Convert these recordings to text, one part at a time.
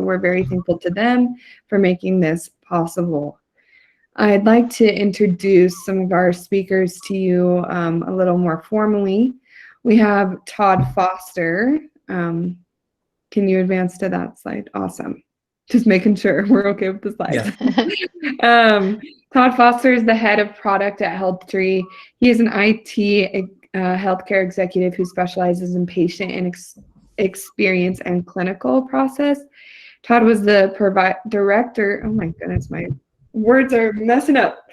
we're very thankful to them for making this possible. I'd like to introduce some of our speakers to you a little more formally. We have Todd Foster. Can you advance to that slide? Awesome. Just making sure we're okay with the slides. Yeah. Todd Foster is the head of product at HealthTree. He is an IT healthcare executive who specializes in patient and experience and clinical process. Todd was the director. Oh my goodness, my words are messing up.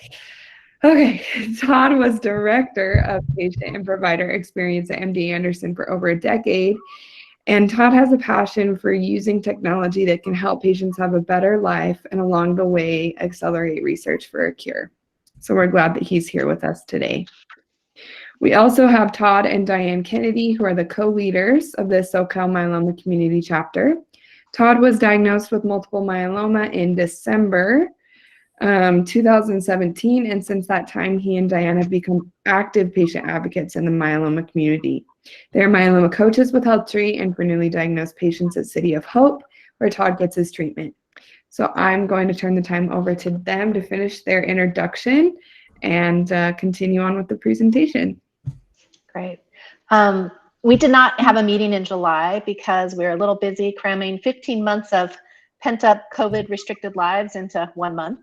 Okay, Todd was director of patient and provider experience at MD Anderson for over a decade. And Todd has a passion for using technology that can help patients have a better life and along the way accelerate research for a cure. So we're glad that he's here with us today. We also have Todd and Diane Kennedy, who are the co-leaders of the SoCal Myeloma Community Chapter. Todd was diagnosed with multiple myeloma in December 2017, and since that time, he and Diane have become active patient advocates in the myeloma community. They're myeloma coaches with HealthTree and for newly diagnosed patients at City of Hope, where Todd gets his treatment. So I'm going to turn the time over to them to finish their introduction and continue on with the presentation. Great. We did not have a meeting in July because we were a little busy cramming 15 months of pent-up COVID restricted lives into 1 month.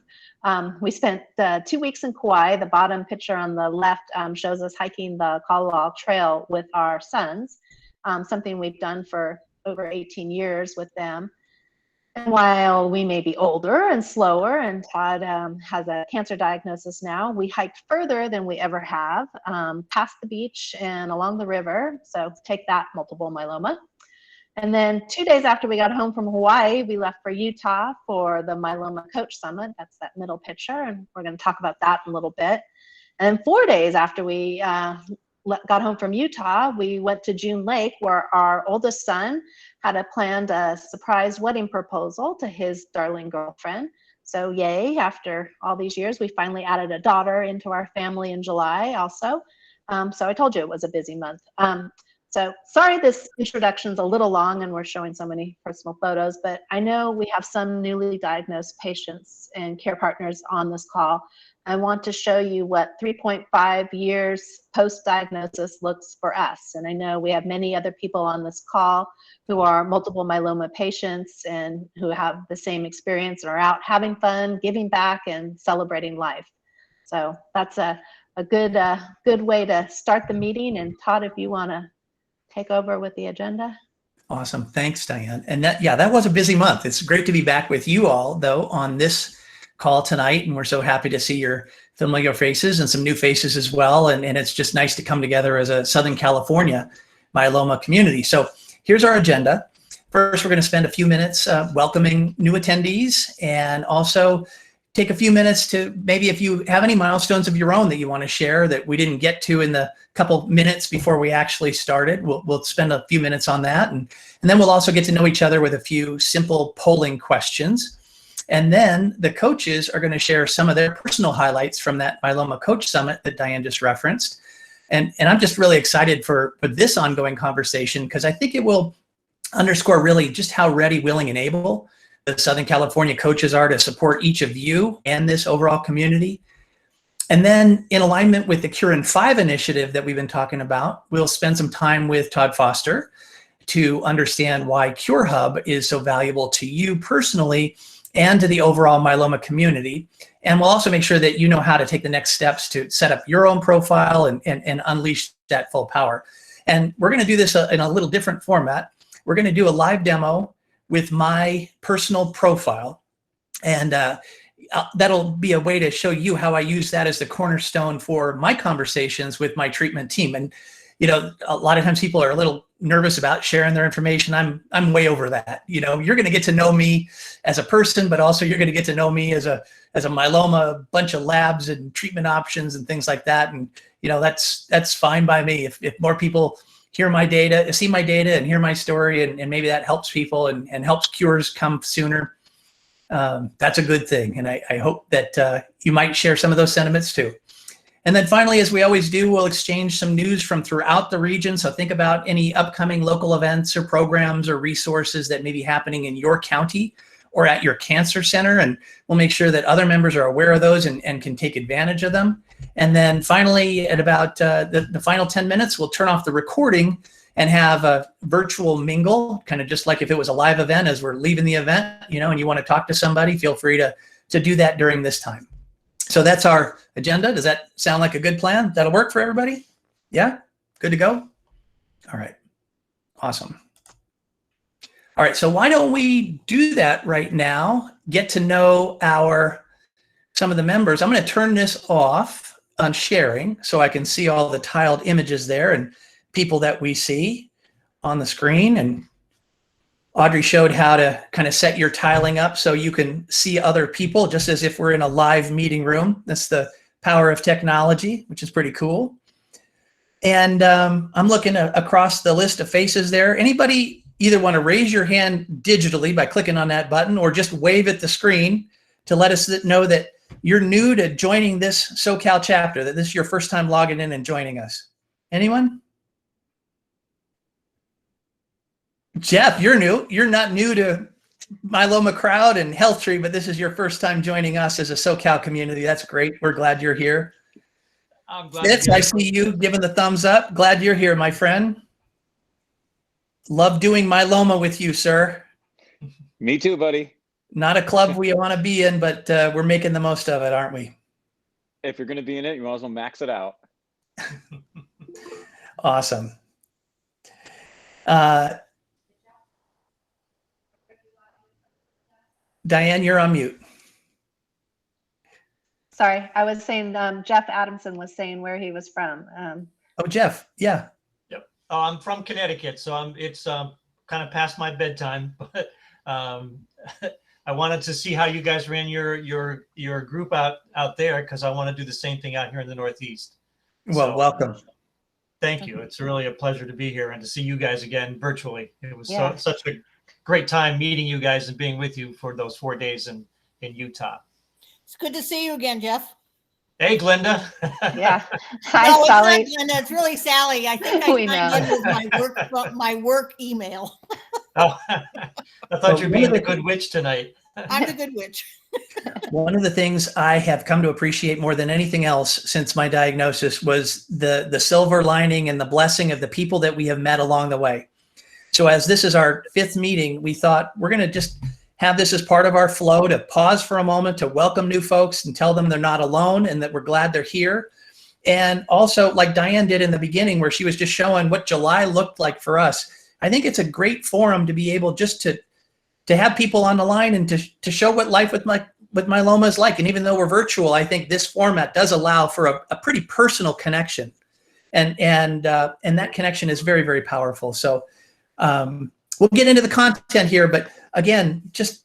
We spent 2 weeks in Kauai. The bottom picture on the left shows us hiking the Kalawao Trail with our sons, something we've done for over 18 years with them. And while we may be older and slower, and Todd has a cancer diagnosis now, we hiked further than we ever have, past the beach and along the river. So take that, multiple myeloma. And then 2 days after we got home from Hawaii, we left for Utah for the Myeloma Coach Summit. That's that middle picture, and we're going to talk about that in a little bit. And then 4 days after we got home from Utah, we went to June Lake, where our oldest son had planned a surprise wedding proposal to his darling girlfriend. So yay, after all these years, we finally added a daughter into our family in July also. So I told you it was a busy month. So sorry this introduction's a little long and we're showing so many personal photos, but I know we have some newly diagnosed patients and care partners on this call. I want to show you what 3.5 years post-diagnosis looks for us. And I know we have many other people on this call who are multiple myeloma patients and who have the same experience and are out having fun, giving back, and celebrating life. So that's a good way to start the meeting. And Todd, if you want to take over with the agenda. Awesome. Thanks, Diane. And that was a busy month. It's great to be back with you all, though, on this call tonight. And we're so happy to see your familiar faces and some new faces as well. And it's just nice to come together as a Southern California myeloma community. So here's our agenda. First, we're going to spend a few minutes welcoming new attendees, and also take a few minutes to maybe, if you have any milestones of your own that you want to share that we didn't get to in the couple minutes before we actually started, we'll spend a few minutes on that. And then we'll also get to know each other with a few simple polling questions. And then the coaches are going to share some of their personal highlights from that Myeloma Coach Summit that Diane just referenced. And I'm just really excited for this ongoing conversation, because I think it will underscore really just how ready, willing, and able the Southern California coaches are to support each of you and this overall community. And then, in alignment with the Cure in 5 initiative that we've been talking about, we'll spend some time with Todd Foster to understand why Cure Hub is so valuable to you personally and to the overall myeloma community. And we'll also make sure that you know how to take the next steps to set up your own profile and unleash that full power. And we're going to do this in a little different format. We're going to do a live demo with my personal profile, and that'll be a way to show you how I use that as the cornerstone for my conversations with my treatment team. And you know, a lot of times people are a little nervous about sharing their information. I'm way over that. You know, you're going to get to know me as a person, but also you're going to get to know me as a myeloma, bunch of labs and treatment options and things like that. And you know, that's fine by me. If more people hear my data, see my data, and hear my story, and maybe that helps people and helps cures come sooner, that's a good thing. And I hope that you might share some of those sentiments too. And then finally, as we always do, we'll exchange some news from throughout the region. So think about any upcoming local events or programs or resources that may be happening in your county or at your cancer center. And we'll make sure that other members are aware of those and can take advantage of them. And then finally, at about the final 10 minutes, we'll turn off the recording and have a virtual mingle, kind of just like if it was a live event as we're leaving the event, you know, and you want to talk to somebody, feel free to do that during this time. So that's our agenda. Does that sound like a good plan? That'll work for everybody? Yeah? Good to go? All right. Awesome. All right. So why don't we do that right now? Get to know some of the members. I'm going to turn this off on sharing so I can see all the tiled images there and people that we see on the screen. And Audrey showed how to kind of set your tiling up so you can see other people just as if we're in a live meeting room. That's the power of technology, which is pretty cool. And I'm looking across the list of faces there. Anybody either want to raise your hand digitally by clicking on that button or just wave at the screen to let us know that you're new to joining this SoCal chapter, that this is your first time logging in and joining us. Anyone? Jeff, you're new. You're not new to Myeloma Crowd and HealthTree, but this is your first time joining us as a SoCal community. That's great. We're glad you're here. I'm glad. Fitz, I see you giving the thumbs up. Glad you're here, my friend. Love doing myeloma with you, sir. Me too, buddy. Not a club we want to be in, but we're making the most of it, aren't we? If you're going to be in it, you might as well max it out. Awesome. Diane, you're on mute. Sorry, I was saying Jeff Adamson was saying where he was from. Oh, Jeff, yeah. Yep. I'm from Connecticut, so it's kind of past my bedtime, but I wanted to see how you guys ran your group out there because I want to do the same thing out here in the Northeast. Well, So, welcome. Thank you. It's really a pleasure to be here and to see you guys again virtually. It was Yeah. such a great time meeting you guys and being with you for those 4 days in Utah. It's good to see you again, Jeff. Hey, Glenda. Yeah. Hi, No, Sally. it's not Glenda. It's really Sally. I think I We signed know. in with my work email. Oh, I thought you were being the good witch tonight. I'm the good witch. One of the things I have come to appreciate more than anything else since my diagnosis was the silver lining and the blessing of the people that we have met along the way. So as this is our 5th meeting, we thought we're going to just have this as part of our flow to pause for a moment to welcome new folks and tell them they're not alone and that we're glad they're here. And also, like Diane did in the beginning, where she was just showing what July looked like for us, I think it's a great forum to be able just to have people on the line and to show what life with myeloma is like. And even though we're virtual, I think this format does allow for a pretty personal connection, and that connection is very, very powerful. So we'll get into the content here, but again, just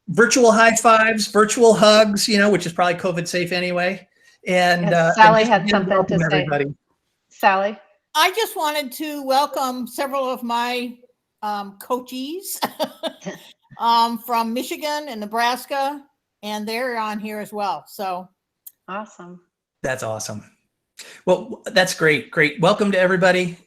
virtual high fives, virtual hugs, which is probably COVID safe anyway. And Yes, Sally and had something to say. everybody. Sally. I just wanted to welcome several of my coachees from Michigan and Nebraska, and they're on here as well. So Awesome. That's awesome. Well, that's great. Great. Welcome to everybody.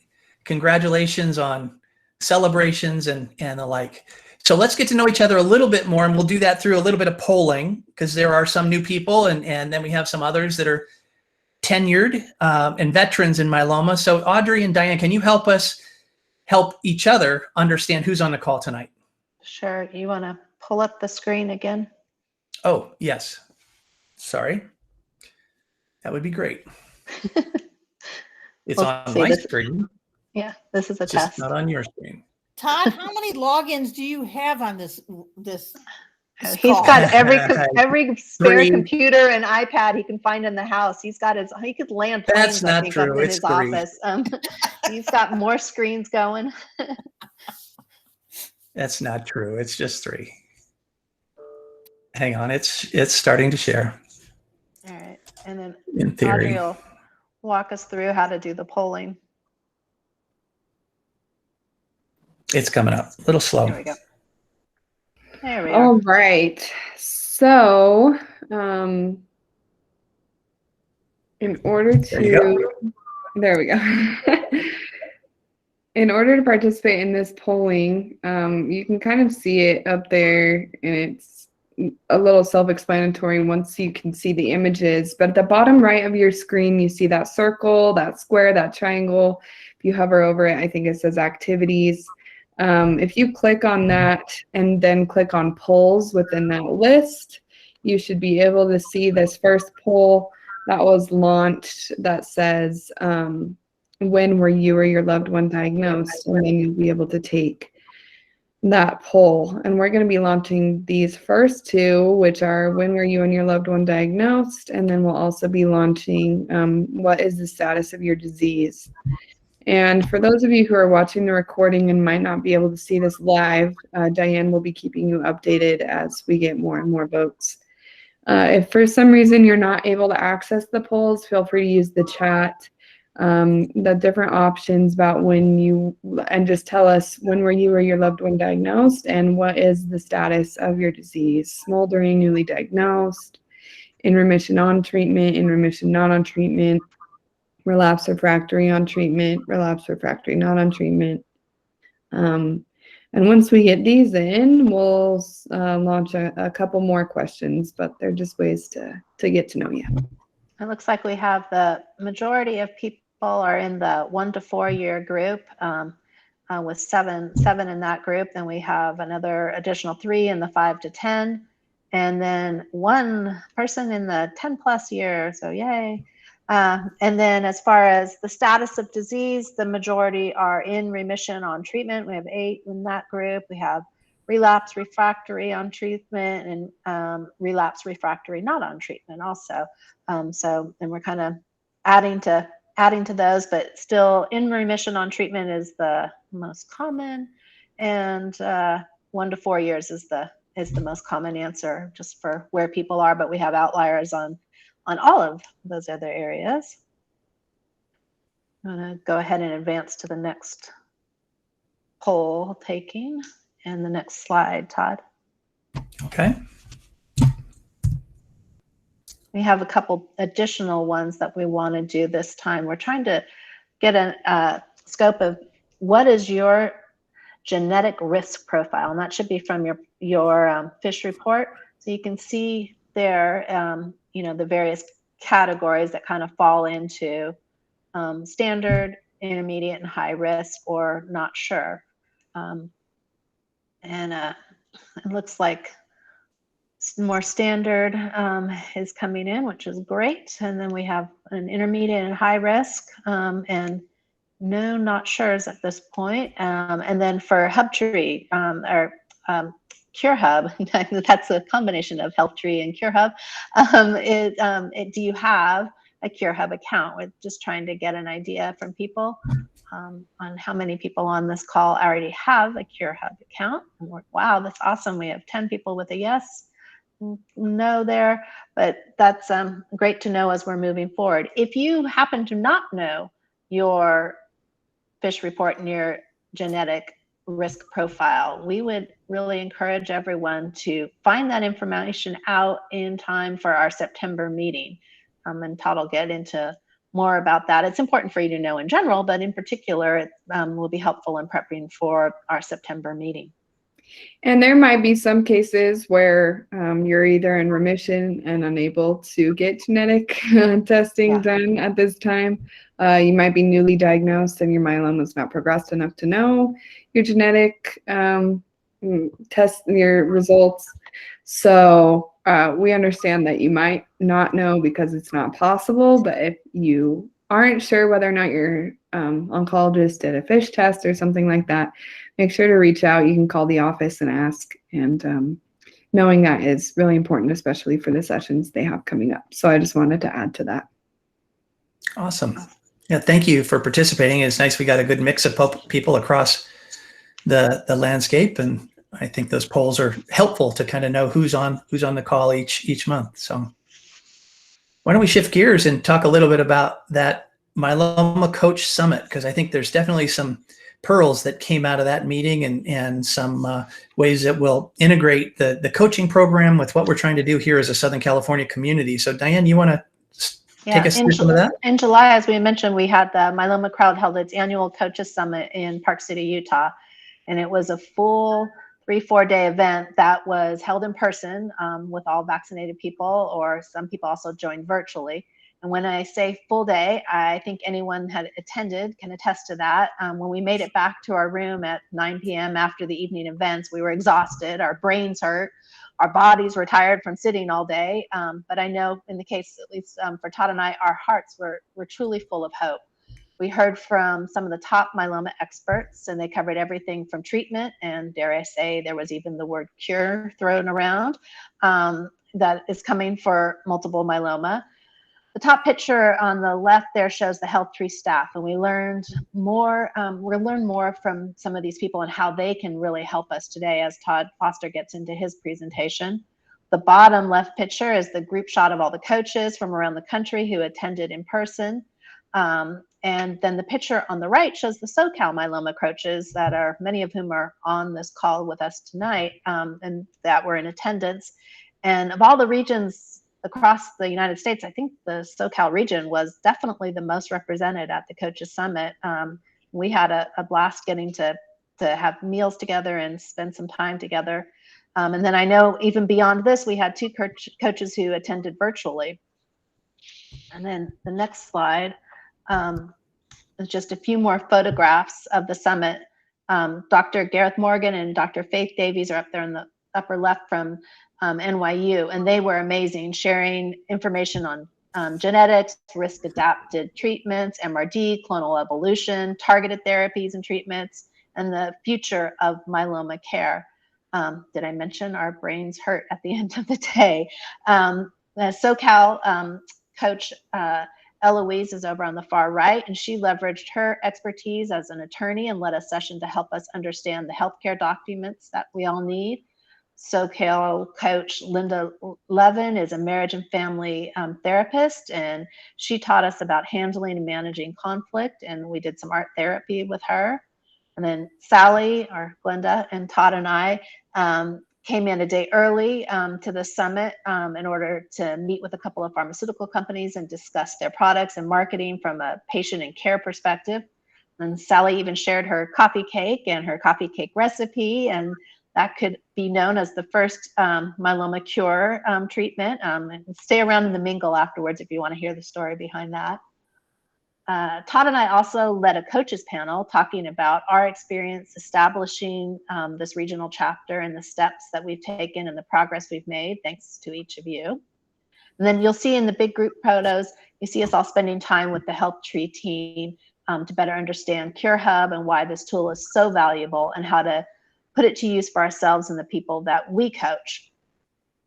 Congratulations on celebrations and the like. So let's get to know each other a little bit more, and we'll do that through a little bit of polling because there are some new people and then we have some others that are tenured and veterans in myeloma. So Audrey and Diane, can you help each other understand who's on the call tonight? Sure. You want to pull up the screen again? Oh, yes. Sorry. That would be great. It's Well, on see, my this- screen. Yeah, this is a It's just test. not on your screen. Todd, how many logins do you have on this He's call? got every spare 3. computer and iPad he can find in the house. He could land That's planes, not I think, up true. in It's his 3. office. He's got more screens going. That's not true. It's just 3. Hang on. It's starting to share All right. And then in Audrey theory. will walk us through how to do the polling. It's coming up a little slow. There we go. There we are. All right. So In order There you go. to, there we go. In order to participate in this polling, you can kind of see it up there, and it's a little self-explanatory once you can see the images. But at the bottom right of your screen, you see that circle, that square, that triangle. If you hover over it, I think it says activities. If you click on that and then click on polls within that list, you should be able to see this first poll that was launched that says, when were you or your loved one diagnosed? And then you'll be able to take that poll. And we're going to be launching these first two, which are when were you and your loved one diagnosed? And then we'll also be launching what is the status of your disease? And for those of you who are watching the recording and might not be able to see this live, Diane will be keeping you updated as we get more and more votes. If for some reason you're not able to access the polls, feel free to use the chat. The different options about when you, and just tell us when were you or your loved one diagnosed and what is the status of your disease: smoldering, newly diagnosed, in remission on treatment, in remission not on treatment, relapse refractory on treatment, relapse refractory not on treatment. And once we get these in, we'll launch a couple more questions, but they're just ways to get to know you. It looks like we have the majority of people are in the 1 to 4 year group, with seven in that group. Then we have another additional 3 in the 5 to 10, and then 1 person in the 10 plus years. So yay. And then as far as the status of disease, the majority are in remission on treatment. We have 8 in that group. We have relapse refractory on treatment and relapse refractory not on treatment also. And we're kind of adding to those, but still in remission on treatment is the most common, and 1 to 4 years is the most common answer, just for where people are. But we have outliers on all of those other areas. I'm going to go ahead and advance to the next poll taking and the next slide, Todd. Okay. We have a couple additional ones that we want to do this time. We're trying to get a scope of what is your genetic risk profile, and that should be from your FISH report. So you can see there, the various categories that kind of fall into standard, intermediate, and high risk, or not sure. It looks like more standard is coming in, which is great. And then we have an intermediate and high risk, and no not sures at this point. And then for HealthTree or CureHub, that's a combination of HealthTree and CureHub. Do you have a CureHub account? We're just trying to get an idea from people on how many people on this call already have a CureHub account. And wow, that's awesome. We have 10 people with a yes, no there, but that's great to know as we're moving forward. If you happen to not know your FISH report and your genetic risk profile, we would really encourage everyone to find that information out in time for our September meeting. And Todd will get into more about that. It's important for you to know in general, but in particular, it will be helpful in prepping for our September meeting. And there might be some cases where you're either in remission and unable to get genetic testing done at this time. You might be newly diagnosed and your myeloma is not progressed enough to know your genetic test, your results. So we understand that you might not know because it's not possible, but if you aren't sure whether or not your oncologist did a FISH test or something like that, make sure to reach out. You can call the office and ask, and knowing that is really important, especially for the sessions they have coming up. So I just wanted to add to that. Awesome. Yeah, thank you for participating. It's nice we got a good mix of people across the landscape, and I think those polls are helpful to kind of know who's on the call each month. So why don't we shift gears and talk a little bit about that Myeloma Coach Summit, because I think there's definitely some pearls that came out of that meeting and some ways that will integrate the coaching program with what we're trying to do here as a Southern California community. So Diane, you want to Take us through some of that. In July, as we mentioned, we had the Myeloma Crowd held its annual Coaches Summit in Park City, Utah. And it was a full 3-4 day event that was held in person with all vaccinated people, or some people also joined virtually. And when I say full day, I think anyone had attended can attest to that. When we made it back to our room at 9 p.m. after the evening events, we were exhausted, our brains hurt, our bodies were tired from sitting all day. But I know in the case, at least for Todd and I, our hearts were truly full of hope. We heard from some of the top myeloma experts, and they covered everything from treatment, and dare I say, there was even the word cure thrown around that is coming for multiple myeloma. The top picture on the left there shows the HealthTree staff, and we learned more. We'll learn more from some of these people and how they can really help us today as Todd Foster gets into his presentation. The bottom left picture is the group shot of all the coaches from around the country who attended in person. And then the picture on the right shows the SoCal Myeloma coaches that are, many of whom are on this call with us tonight, and that were in attendance. And of all the regions across the United States, I think the SoCal region was definitely the most represented at the Coaches Summit. We had a blast getting to have meals together and spend some time together. And then I know even beyond this, we had 2 coaches who attended virtually. And then the next slide is just a few more photographs of the summit. Dr. Gareth Morgan and Dr. Faith Davies are up there in the upper left from NYU, and they were amazing, sharing information on genetics, risk-adapted treatments, MRD, clonal evolution, targeted therapies and treatments, and the future of myeloma care. Did I mention our brains hurt at the end of the day? The SoCal coach Eloise is over on the far right, and she leveraged her expertise as an attorney and led a session to help us understand the healthcare documents that we all need. SoCal coach Linda Levin is a marriage and family therapist, and she taught us about handling and managing conflict, and we did some art therapy with her. And then Sally, or Glenda, and Todd and I came in a day early to the summit in order to meet with a couple of pharmaceutical companies and discuss their products and marketing from a patient and care perspective. And Sally even shared her coffee cake and her coffee cake recipe, and that could be known as the first myeloma cure treatment. And stay around in the mingle afterwards if you want to hear the story behind that. Todd and I also led a coaches panel talking about our experience establishing this regional chapter and the steps that we've taken and the progress we've made, thanks to each of you. And then you'll see in the big group photos, you see us all spending time with the HealthTree team to better understand CureHub and why this tool is so valuable and how to put it to use for ourselves and the people that we coach.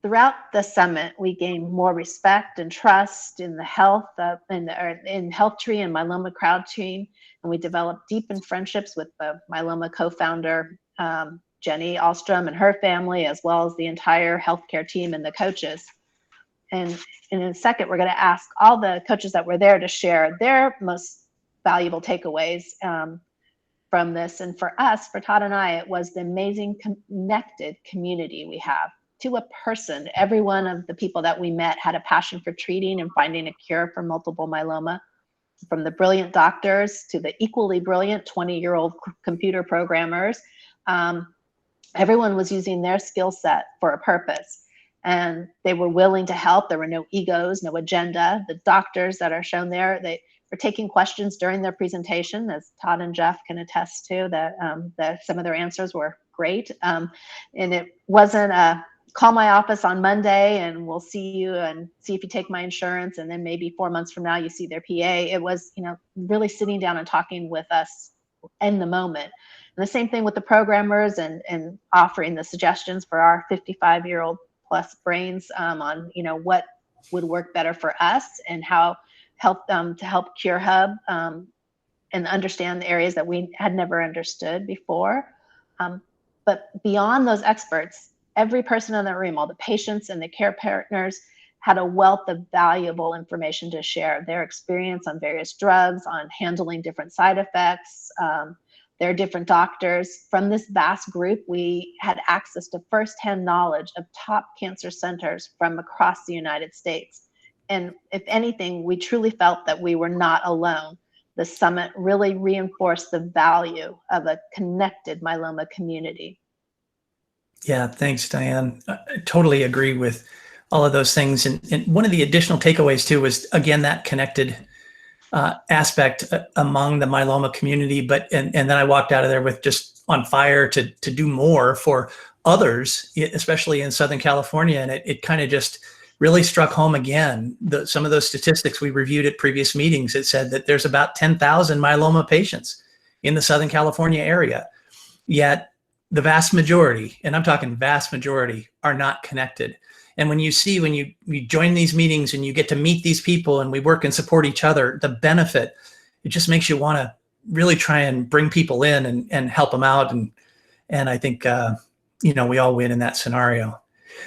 Throughout the summit, we gained more respect and trust in the health in HealthTree and Myeloma Crowd team, and we developed deepened friendships with the Myeloma co-founder Jenny Alstrom and her family, as well as the entire healthcare team and the coaches. And in a second, we're going to ask all the coaches that were there to share their most valuable takeaways from this. And for us, for Todd and I, it was the amazing connected community we have. To a person, every one of the people that we met had a passion for treating and finding a cure for multiple myeloma. From the brilliant doctors to the equally brilliant 20-year-old computer programmers, everyone was using their skill set for a purpose. And they were willing to help. There were no egos, no agenda. The doctors that are shown there, they were taking questions during their presentation, as Todd and Jeff can attest to, that some of their answers were great. And it wasn't a call my office on Monday and we'll see you and see if you take my insurance, and then maybe 4 months from now you see their PA. It was, really sitting down and talking with us in the moment. And the same thing with the programmers and offering the suggestions for our 55-year-old plus brains on, what would work better for us and how to help CureHub and understand the areas that we had never understood before. But beyond those experts, every person in the room, all the patients and the care partners, had a wealth of valuable information to share. Their experience on various drugs, on handling different side effects, their different doctors. From this vast group, we had access to firsthand knowledge of top cancer centers from across the United States. And if anything, we truly felt that we were not alone. The summit really reinforced the value of a connected myeloma community. Yeah, thanks, Diane. I totally agree with all of those things. And one of the additional takeaways too was, again, that connected aspect among the myeloma community. And then I walked out of there with just on fire to do more for others, especially in Southern California. And it kind of just really struck home again. Some of those statistics we reviewed at previous meetings, it said that there's about 10,000 myeloma patients in the Southern California area. Yet the vast majority, and I'm talking vast majority, are not connected. And when you join these meetings and you get to meet these people and we work and support each other, the benefit, it just makes you want to really try and bring people in and help them out. And I think, we all win in that scenario.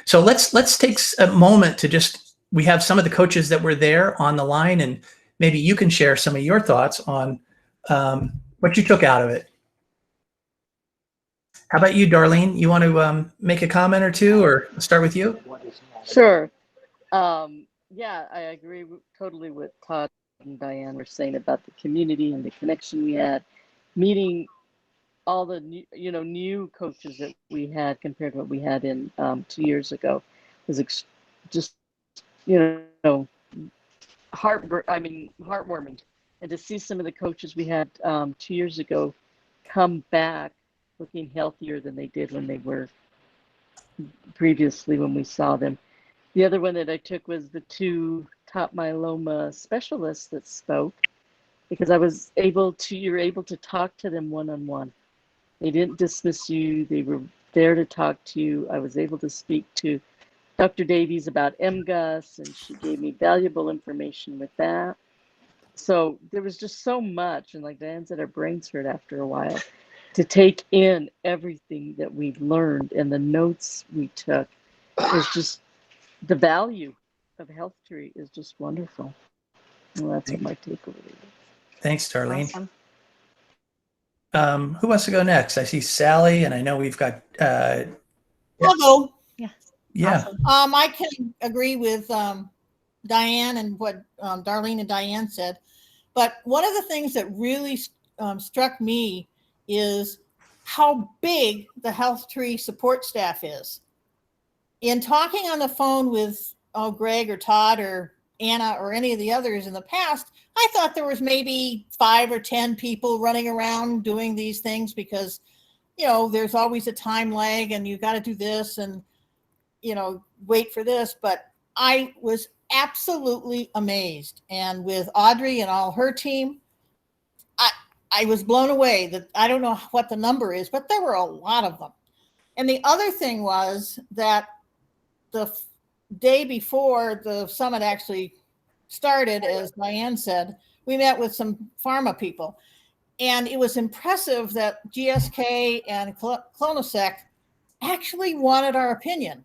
So let's take a moment to we have some of the coaches that were there on the line, and maybe you can share some of your thoughts on what you took out of it. How about you, Darlene? You want to make a comment or two, or start with you? Sure. Yeah, I agree totally with Todd and Diane were saying about the community and the connection we had, meeting all the new coaches that we had compared to what we had in 2 years ago. It was just heartwarming, and to see some of the coaches we had 2 years ago come back looking healthier than they did when they were previously when we saw them. The other one that I took was the 2 top myeloma specialists that spoke, because you're able to talk to them one-on-one. They didn't dismiss you. They were there to talk to you. I was able to speak to Dr. Davies about MGUS, and she gave me valuable information with that. So there was just so much, and like Diane said, our brains hurt after a while, to take in everything that we learned and the notes we took. Is just the value of HealthTree is just wonderful. Well, that's what my takeaway is. Thanks, Darlene. Awesome. Who wants to go next? I see Sally, and I know we've got. Hello. Yeah. Awesome. I can agree with Diane and what Darlene and Diane said, but one of the things that really struck me is how big the HealthTree support staff is. In talking on the phone with Greg or Todd or Anna or any of the others in the past, I thought there was maybe 5 or 10 people running around doing these things because, there's always a time lag and you got to do this and, wait for this. But I was absolutely amazed. And with Audrey and all her team, I was blown away that I don't know what the number is, but there were a lot of them. And the other thing was that the day before the summit actually started, as Diane said, we met with some pharma people. And it was impressive that GSK and Clonosec actually wanted our opinion.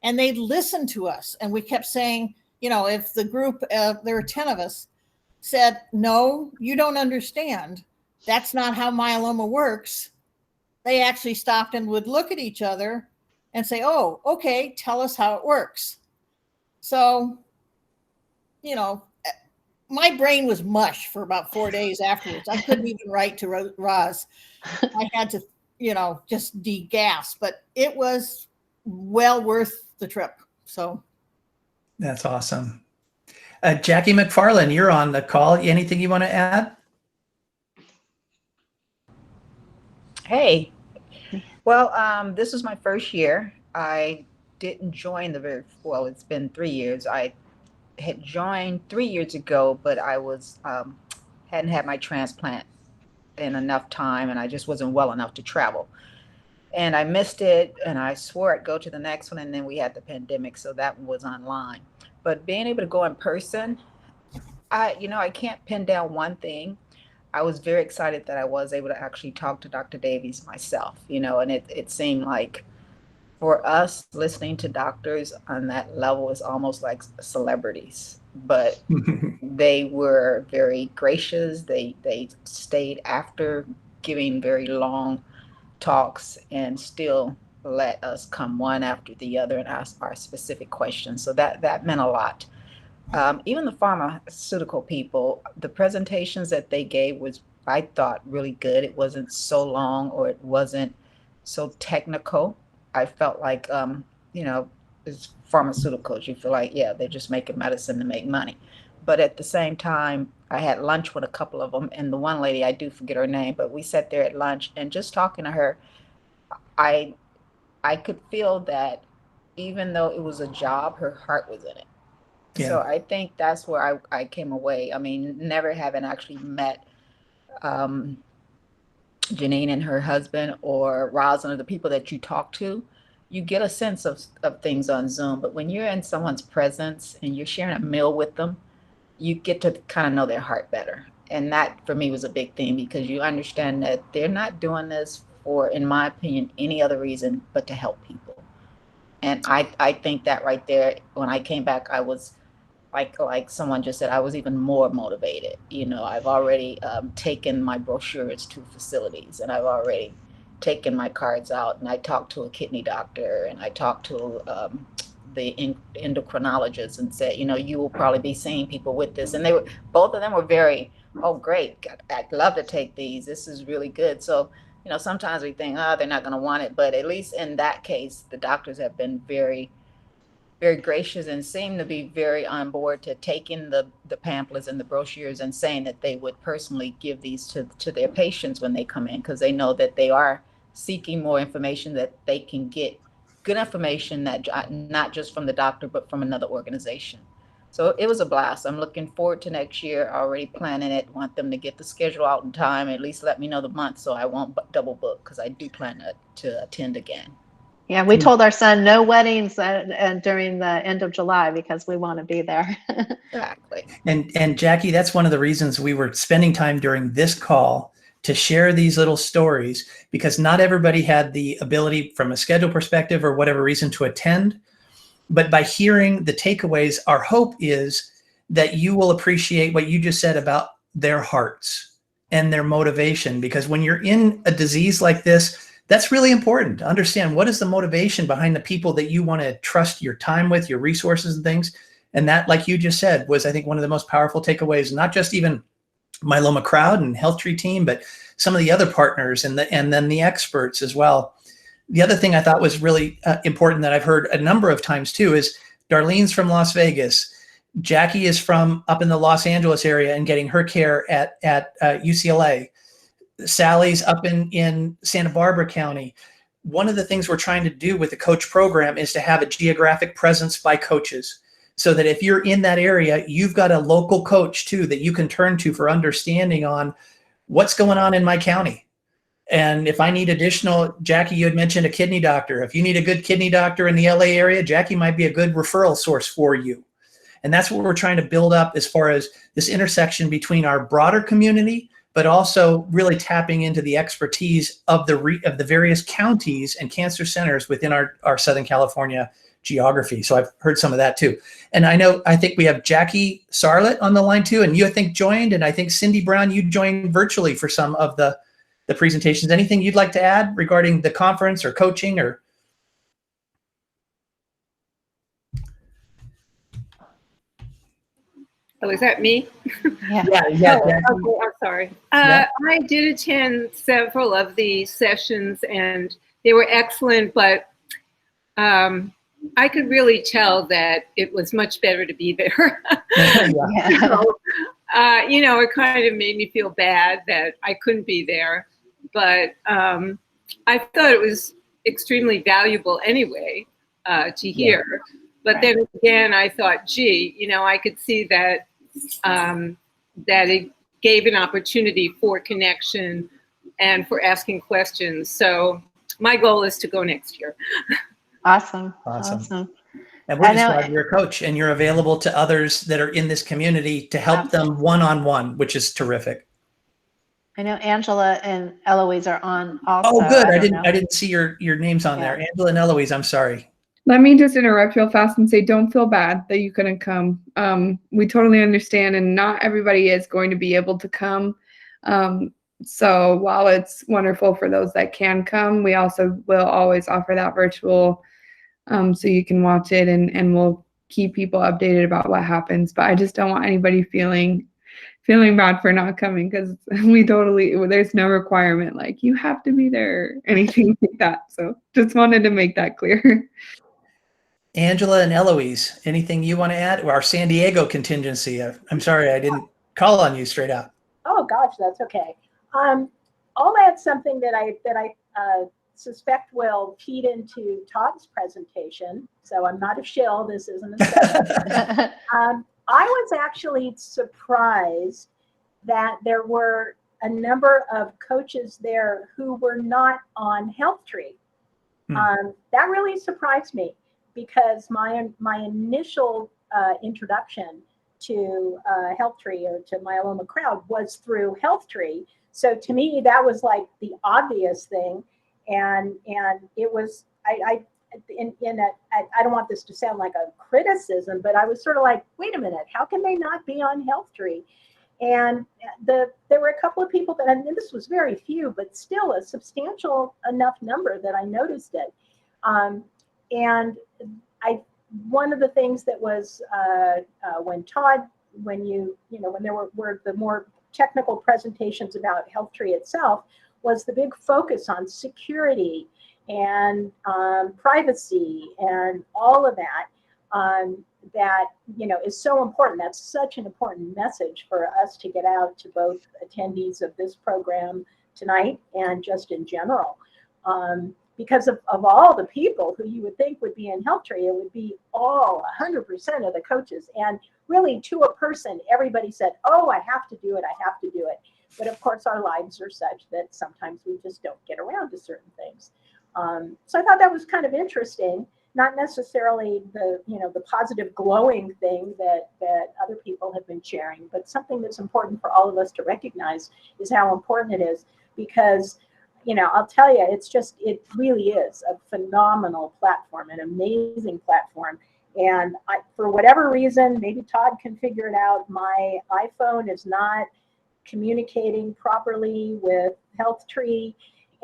And they listened to us. And we kept saying, if the group, there were 10 of us, said, no, you don't understand. That's not how myeloma works. They actually stopped and would look at each other and say, oh, okay, tell us how it works. So, my brain was mush for about 4 days afterwards. I couldn't even write to Roz. I had to, just degas, but it was well worth the trip. So That's awesome. Jackie McFarland, you're on the call. Anything you want to add? Hey, well, this was my first year. I didn't join it's been 3 years. I had joined 3 years ago, but I was hadn't had my transplant in enough time, and I just wasn't well enough to travel. And I missed it, and I swore I'd go to the next one, and then we had the pandemic, so that one was online. But being able to go in person, I can't pin down one thing. I was very excited that I was able to actually talk to Dr. Davies myself, and it seemed like for us, listening to doctors on that level is almost like celebrities, but they were very gracious. They stayed after giving very long talks and still let us come one after the other and ask our specific questions. So that meant a lot. even the pharmaceutical people, the presentations that they gave was, I thought, really good. It wasn't so long or it wasn't so technical. I felt like, you know, it's pharmaceuticals. You feel like, yeah, they're just making medicine to make money. But at the same time, I had lunch with a couple of them, and the one lady, I do forget her name, but we sat there at lunch and just talking to her, I I could feel that even though it was a job, her heart was in it. So Yeah. I think that's where I came away. I mean, never having actually met um, Janine and her husband or Roslyn or the people that you talk to, you get a sense of things on Zoom. But when you're in someone's presence and you're sharing a meal with them, you get to kind of know their heart better. And that for me was a big thing because you understand that they're not doing this for, in my opinion, any other reason but to help people. And I think that right there, when I came back, I was like someone just said, I was even more motivated. You know, I've already taken my brochures to facilities, and I've already taken my cards out, and I talked to a kidney doctor, and I talked to the endocrinologist and said, you know, you will probably be seeing people with this. And they were, both of them were very, oh, great, I'd love to take these. This is really good. So, you know, sometimes we think, oh, they're not going to want it. But at least in that case, the doctors have been very gracious and seem to be very on board to taking the pamphlets and the brochures and saying that they would personally give these to their patients when they come in, because they know that they are seeking more information, that they can get good information that not just from the doctor but from another organization. So it was a blast. I'm looking forward to next year, already planning it. Want them to get the schedule out in time, at least let me know the month so I won't double book, because I do plan to attend again. Yeah, we told our son no weddings during the end of July because we want to be there. Exactly. And Jackie, that's one of the reasons we were spending time during this call to share these little stories, because not everybody had the ability from a schedule perspective or whatever reason to attend. But by hearing the takeaways, our hope is that you will appreciate what you just said about their hearts and their motivation, because when you're in a disease like this, that's really important to understand. What is the motivation behind the people that you want to trust your time with, your resources and things? And that, like you just said, was, I think, one of the most powerful takeaways, not just even Myeloma Crowd and HealthTree team, but some of the other partners and then the experts as well. The other thing I thought was really important that I've heard a number of times too is Darlene's from Las Vegas. Jackie is from up in the Los Angeles area and getting her care at UCLA. Sally's up in Santa Barbara County. One of the things we're trying to do with the coach program is to have a geographic presence by coaches, so that if you're in that area, you've got a local coach too that you can turn to for understanding on what's going on in my county. And if I need additional, Jackie, you had mentioned a kidney doctor. If you need a good kidney doctor in the LA area, Jackie might be a good referral source for you. And that's what we're trying to build up as far as this intersection between our broader community, but also really tapping into the expertise of the various counties and cancer centers within our Southern California geography. So I've heard some of that too. And I think we have Jackie Sarlett on the line too, and you, I think, joined, and I think Cindy Brown, you joined virtually for some of the presentations. Anything you'd like to add regarding the conference or coaching or? Oh, is that me? Yeah. Yeah. Oh, okay, I'm sorry. Yeah. I did attend several of the sessions and they were excellent, but I could really tell that it was much better to be there. Yeah. So, it kind of made me feel bad that I couldn't be there, but I thought it was extremely valuable anyway to hear. Yeah. But then again, I thought, gee, I could see that that it gave an opportunity for connection and for asking questions. So my goal is to go next year. Awesome. And we're just glad you're a coach and you're available to others that are in this community to help them one-on-one, which is terrific. I know Angela and Eloise are on also. Oh, good. I didn't see your names on there. Angela and Eloise, I'm sorry. Let me just interrupt real fast and say, don't feel bad that you couldn't come. We totally understand, and not everybody is going to be able to come. So while it's wonderful for those that can come, we also will always offer that virtual, so you can watch it, and we'll keep people updated about what happens, but I just don't want anybody feeling bad for not coming, because there's no requirement like you have to be there or anything like that. So just wanted to make that clear. Angela and Eloise, anything you want to add? Or our San Diego contingency? I'm sorry, I didn't call on you straight out. Oh gosh, that's okay. I'll add something that I suspect will feed into Todd's presentation. So I'm not a shill. This isn't a setup. I was actually surprised that there were a number of coaches there who were not on HealthTree. That really surprised me, because my initial introduction to HealthTree or to Myeloma Crowd was through HealthTree. So to me, that was like the obvious thing, and it was I don't want this to sound like a criticism, but I was sort of like, wait a minute, how can they not be on HealthTree? And there were a couple of people that, and this was very few, but still a substantial enough number that I noticed it. And one of the things that was when there were the more technical presentations about HealthTree itself, was the big focus on security and privacy and all of that, that is so important. That's such an important message for us to get out to both attendees of this program tonight and just in general. Because of all the people who you would think would be in HealthTree, it would be all 100% of the coaches. And really, to a person, everybody said, oh, I have to do it, I have to do it. But of course, our lives are such that sometimes we just don't get around to certain things. So I thought that was kind of interesting, not necessarily the positive glowing thing that other people have been sharing, but something that's important for all of us to recognize is how important it is, because I'll tell you, it really is a phenomenal platform, an amazing platform. And for whatever reason, maybe Todd can figure it out, my iPhone is not communicating properly with HealthTree.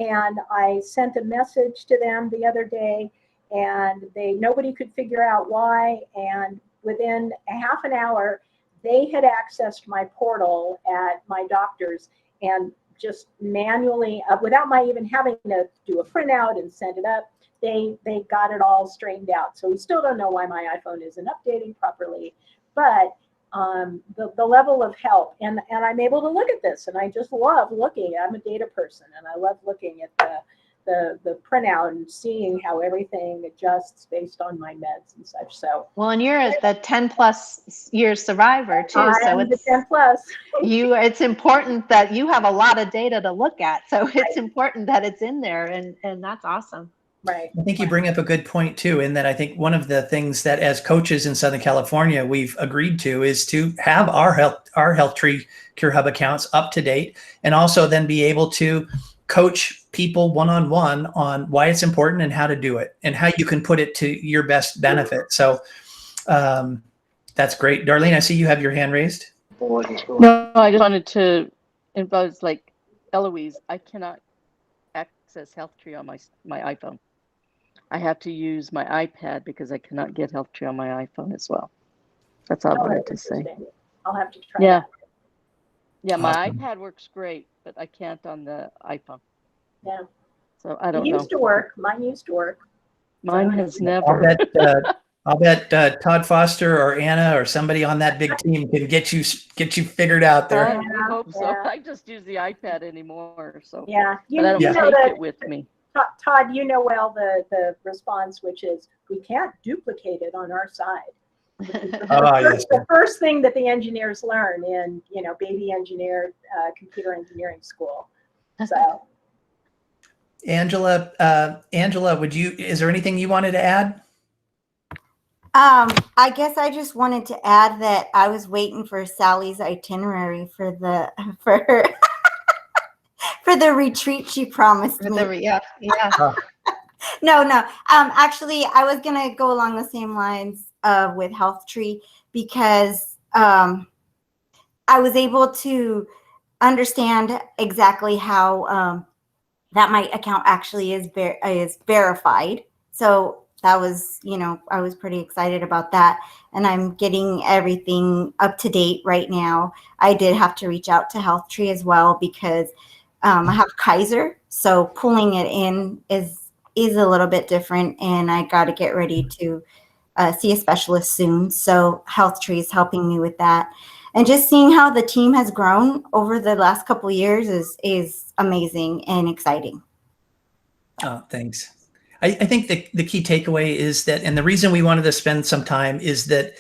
And I sent a message to them the other day, and nobody could figure out why. And within a half an hour, they had accessed my portal at my doctor's, and just manually, without my even having to do a printout and send it up, they got it all straightened out. So we still don't know why my iPhone isn't updating properly, but the level of help, and I'm able to look at this, and I just love looking. I'm a data person, and I love looking at the printout and seeing how everything adjusts based on my meds and such. So well, and you're the 10+ years survivor too, so it's 10+. It's important that you have a lot of data to look at. So it's important that it's in there, and that's awesome. Right. I think you bring up a good point too, in that I think one of the things that as coaches in Southern California we've agreed to is to have our HealthTree Cure Hub accounts up to date, and also then be able to coach people one-on-one on why it's important and how to do it and how you can put it to your best benefit. So that's great. Darlene, I see you have your hand raised. No, I just wanted to advise, like Eloise, I cannot access HealthTree on my iPhone. I have to use my iPad because I cannot get HealthTree on my iPhone as well. That's all I wanted to say. I'll have to try that. Yeah, my iPad works great, but I can't on the iPhone. Yeah. So I don't know. It used to work. Mine used to work. Mine has never. I'll bet Todd Foster or Anna or somebody on that big team can get you figured out there. I hope so. I just use the iPad anymore. So yeah, but I don't take it with me. Todd, well the response, which is we can't duplicate it on our side. The first thing that the engineers learn in baby engineer computer engineering school. So Angela, is there anything you wanted to add? I guess I just wanted to add that I was waiting for Sally's itinerary for the for the retreat she promised me. Yeah. No. Actually, I was gonna go along the same lines with HealthTree, because I was able to understand exactly how that my account actually is verified. So that was, I was pretty excited about that. And I'm getting everything up to date right now. I did have to reach out to HealthTree as well because I have Kaiser. So pulling it in is a little bit different, and I got to get ready to see a specialist soon. So HealthTree is helping me with that. And just seeing how the team has grown over the last couple of years is amazing and exciting. Oh, thanks. I think the key takeaway is that, and the reason we wanted to spend some time is that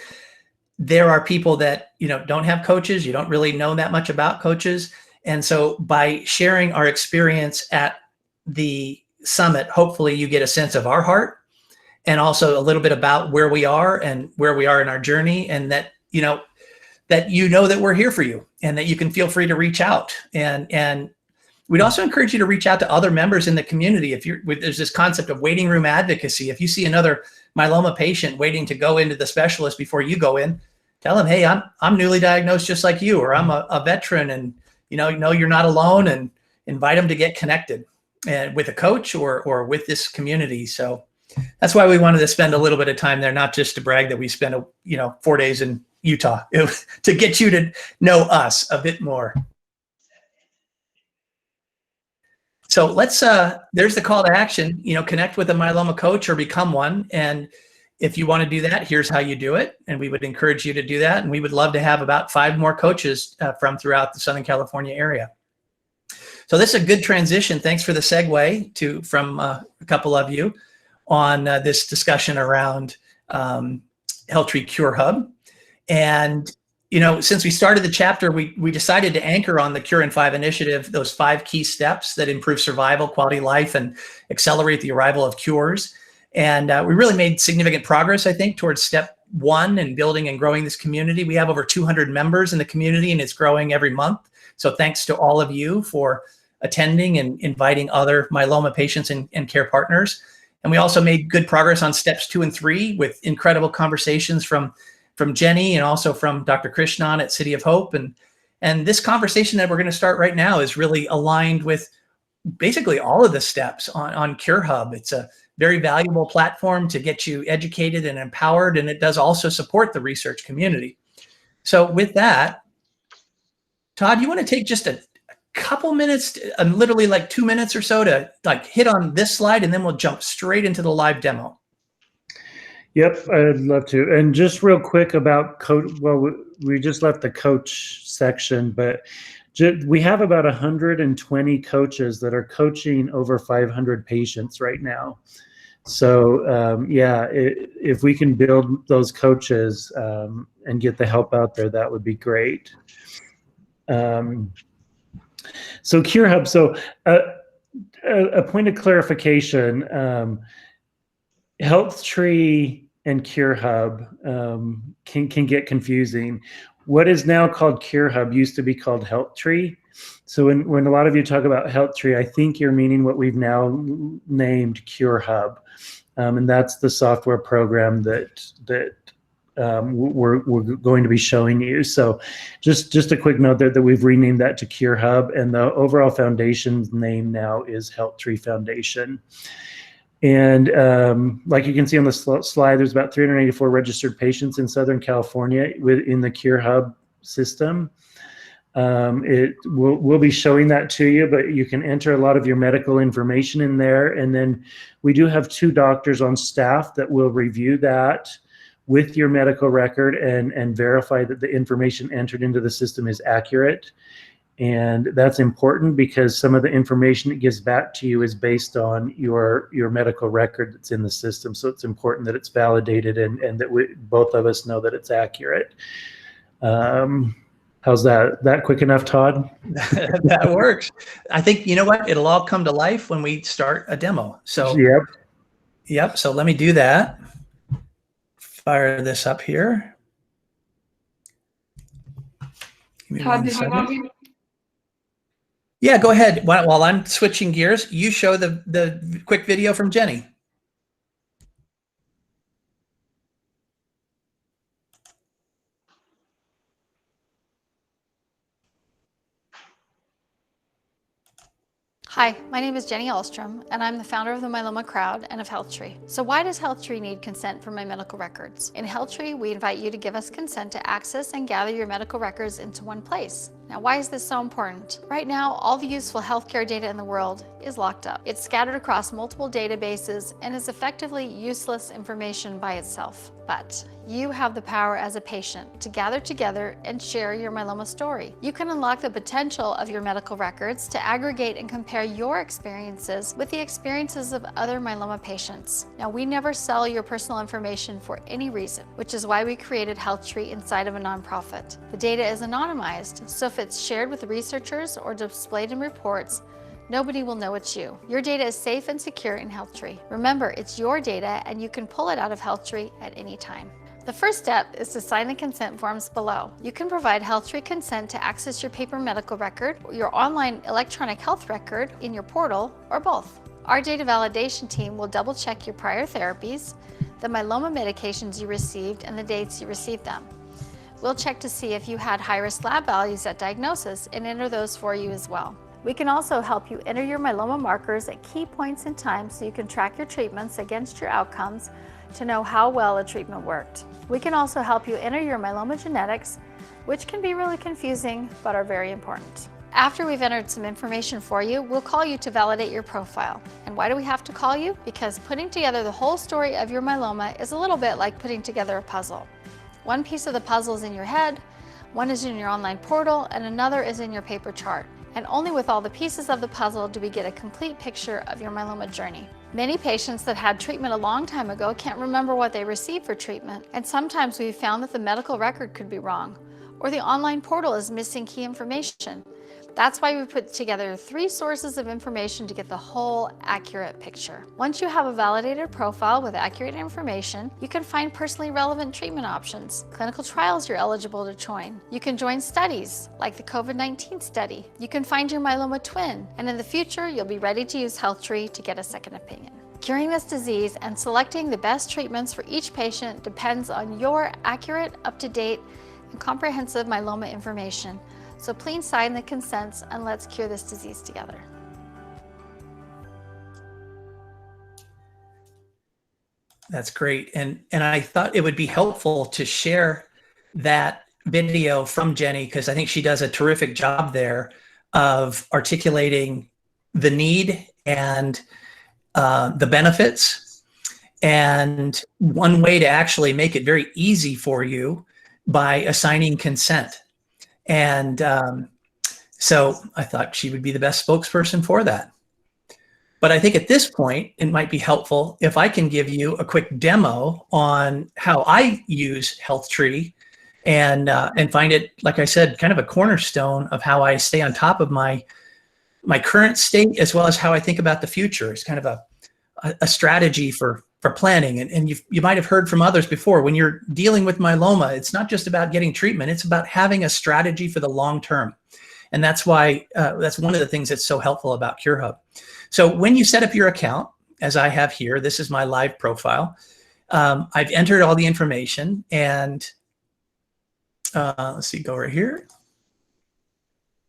there are people that, don't have coaches. You don't really know that much about coaches. And so by sharing our experience at the summit, hopefully you get a sense of our heart and also a little bit about where we are and where we are in our journey, and that, that we're here for you and that you can feel free to reach out. And we'd also encourage you to reach out to other members in the community. There's this concept of waiting room advocacy. If you see another myeloma patient waiting to go into the specialist before you go in, tell them, hey, I'm newly diagnosed just like you, or I'm a veteran, and you're not alone, and invite them to get connected and with a coach or with this community. So that's why we wanted to spend a little bit of time there, not just to brag that we spent 4 days in Utah, to get you to know us a bit more. So let's, there's the call to action, connect with a myeloma coach or become one. And if you want to do that, here's how you do it. And we would encourage you to do that. And we would love to have about 5 more coaches from throughout the Southern California area. So this is a good transition. Thanks for the segue from a couple of you on this discussion around HealthTree Cure Hub. And since we started the chapter, we decided to anchor on the Cure in 5 initiative, those 5 key steps that improve survival, quality of life, and accelerate the arrival of cures. And we really made significant progress, I think, towards step 1 in building and growing this community. We have over 200 members in the community, and it's growing every month. So thanks to all of you for attending and inviting other myeloma patients and care partners. And we also made good progress on steps 2 and 3 with incredible conversations from Jenny and also from Dr. Krishnan at City of Hope. And this conversation that we're going to start right now is really aligned with basically all of the steps on Cure Hub. It's a very valuable platform to get you educated and empowered, and it does also support the research community. So with that, Todd, you want to take just a couple minutes, literally like 2 minutes or so, to hit on this slide, and then we'll jump straight into the live demo. Yep, I'd love to. And just real quick about coach. Well, we just left the coach section, but we have about 120 coaches that are coaching over 500 patients right now. So if we can build those coaches and get the help out there, that would be great. So Cure Hub. So a point of clarification. HealthTree and Cure Hub can get confusing. What is now called Cure Hub used to be called HealthTree. So when a lot of you talk about HealthTree, I think you're meaning what we've now named Cure Hub, and that's the software program that we're going to be showing you. So just a quick note there that we've renamed that to Cure Hub, and the overall foundation's name now is HealthTree Foundation. And like you can see on the slide, there's about 384 registered patients in Southern California within the Cure Hub system. We'll be showing that to you, but you can enter a lot of your medical information in there. And then we do have 2 doctors on staff that will review that with your medical record and verify that the information entered into the system is accurate. And that's important because some of the information it gives back to you is based on your medical record that's in the system. So it's important that it's validated and that both of us know that it's accurate. How's that? That quick enough, Todd? That works. I think, you know what? It'll all come to life when we start a demo. So yep. So let me do that. Fire this up here. Todd, did you want me? Yeah, go ahead. While I'm switching gears, you show the quick video from Jenny. Hi, my name is Jenny Ahlstrom, and I'm the founder of the Myeloma Crowd and of HealthTree. So why does HealthTree need consent for my medical records? In HealthTree, we invite you to give us consent to access and gather your medical records into one place. Now, why is this so important? Right now, all the useful healthcare data in the world is locked up. It's scattered across multiple databases and is effectively useless information by itself. But you have the power as a patient to gather together and share your myeloma story. You can unlock the potential of your medical records to aggregate and compare your experiences with the experiences of other myeloma patients. Now, we never sell your personal information for any reason, which is why we created HealthTree inside of a nonprofit. The data is anonymized, so if it's shared with researchers or displayed in reports, nobody will know it's you. Your data is safe and secure in HealthTree. Remember, it's your data and you can pull it out of HealthTree at any time. The first step is to sign the consent forms below. You can provide HealthTree consent to access your paper medical record, your online electronic health record in your portal, or both. Our data validation team will double check your prior therapies, the myeloma medications you received, and the dates you received them. We'll check to see if you had high-risk lab values at diagnosis and enter those for you as well. We can also help you enter your myeloma markers at key points in time so you can track your treatments against your outcomes to know how well a treatment worked. We can also help you enter your myeloma genetics, which can be really confusing but are very important. After we've entered some information for you, we'll call you to validate your profile. And why do we have to call you? Because putting together the whole story of your myeloma is a little bit like putting together a puzzle. One piece of the puzzle is in your head, one is in your online portal, and another is in your paper chart. And only with all the pieces of the puzzle do we get a complete picture of your myeloma journey. Many patients that had treatment a long time ago can't remember what they received for treatment, and sometimes we've found that the medical record could be wrong, or the online portal is missing key information. That's why we put together 3 sources of information to get the whole accurate picture. Once you have a validated profile with accurate information, you can find personally relevant treatment options, clinical trials you're eligible to join. You can join studies like the COVID-19 study. You can find your myeloma twin, and in the future, you'll be ready to use HealthTree to get a second opinion. Curing this disease and selecting the best treatments for each patient depends on your accurate, up-to-date, and comprehensive myeloma information. So please sign the consents and let's cure this disease together. That's great. And I thought it would be helpful to share that video from Jenny, because I think she does a terrific job there of articulating the need and the benefits, and one way to actually make it very easy for you by assigning consent. And so I thought she would be the best spokesperson for that. But I think at this point, it might be helpful if I can give you a quick demo on how I use HealthTree and find it, like I said, kind of a cornerstone of how I stay on top of my current state, as well as how I think about the future. It's kind of a strategy for planning. And you might have heard from others before, when you're dealing with myeloma, it's not just about getting treatment, it's about having a strategy for the long term. And that's why, that's one of the things that's so helpful about CureHub. So when you set up your account, as I have here, this is my live profile. I've entered all the information, and let's see, go right here.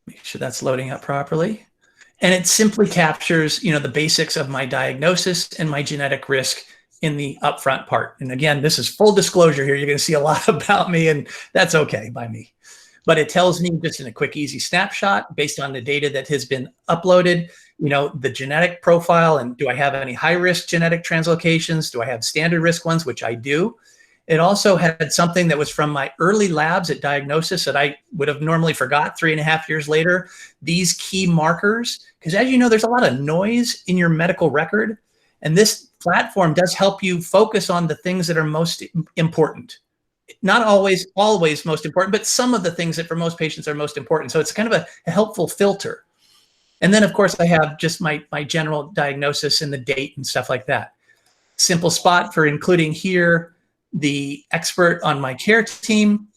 Make sure that's loading up properly. And it simply captures, the basics of my diagnosis and my genetic risk in the upfront part. And again, this is full disclosure here. You're going to see a lot about me, and that's okay by me. But it tells me just in a quick, easy snapshot based on the data that has been uploaded, the genetic profile, and do I have any high-risk genetic translocations? Do I have standard risk ones, which I do? It also had something that was from my early labs at diagnosis that I would have normally forgot 3.5 years later, these key markers, because as you know, there's a lot of noise in your medical record, and this platform does help you focus on the things that are most important. Not always most important, but some of the things that for most patients are most important. So it's kind of a helpful filter. And then of course I have just my general diagnosis and the date and stuff like that. Simple spot for including here the expert on my care team.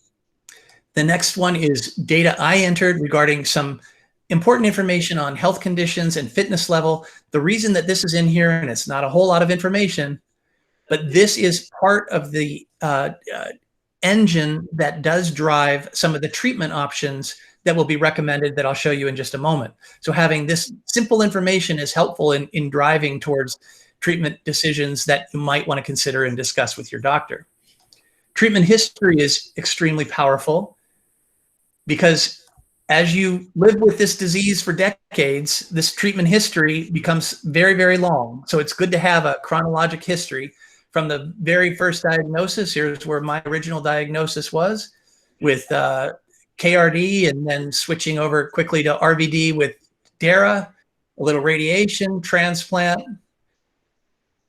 The next one is data I entered regarding some important information on health conditions and fitness level. The reason that this is in here, and it's not a whole lot of information, but this is part of the engine that does drive some of the treatment options that will be recommended that I'll show you in just a moment. So having this simple information is helpful in driving towards treatment decisions that you might want to consider and discuss with your doctor. Treatment history is extremely powerful because as you live with this disease for decades, this treatment history becomes very, very long. So it's good to have a chronologic history from the very first diagnosis. Here's where my original diagnosis was with KRD, and then switching over quickly to RVD with DARA, a little radiation, transplant,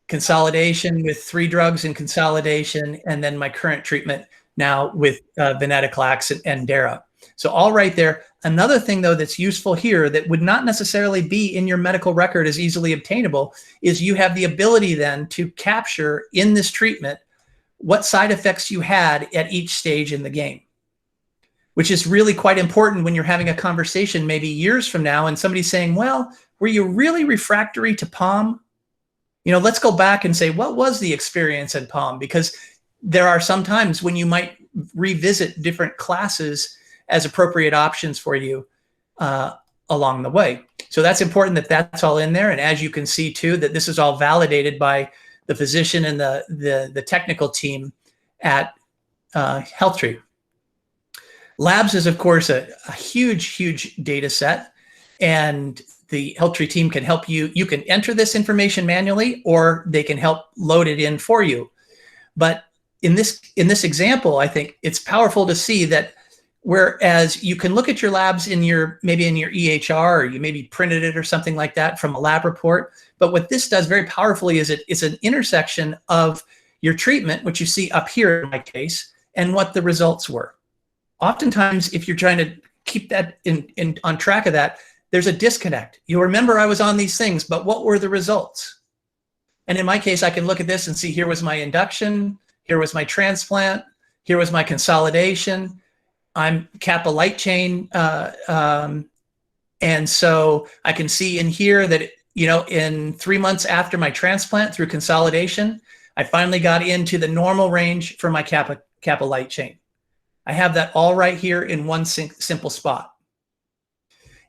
consolidation with 3 drugs in consolidation, and then my current treatment now with venetoclax and DARA. So all right there. Another thing, though, that's useful here that would not necessarily be in your medical record as easily obtainable is you have the ability then to capture in this treatment what side effects you had at each stage in the game, which is really quite important when you're having a conversation maybe years from now and somebody's saying, well, were you really refractory to POM? You know, let's go back and say, what was the experience in POM? Because there are some times when you might revisit different classes as appropriate options for you along the way. So that's important that that's all in there. And as you can see too, that this is all validated by the physician and the technical team at HealthTree. Labs is, of course, a huge, huge data set. And the HealthTree team can help you. You can enter this information manually, or they can help load it in for you. But in this example, I think it's powerful to see that whereas you can look at your labs in your EHR, or you maybe printed it or something like that from a lab report. But what this does very powerfully is it's an intersection of your treatment, which you see up here in my case, and what the results were. Oftentimes, if you're trying to keep that on track of that, there's a disconnect. You'll remember I was on these things, but what were the results? And in my case, I can look at this and see here was my induction, here was my transplant, here was my consolidation. I'm kappa light chain. And so I can see in here that, in 3 months after my transplant through consolidation, I finally got into the normal range for my kappa light chain. I have that all right here in one simple spot.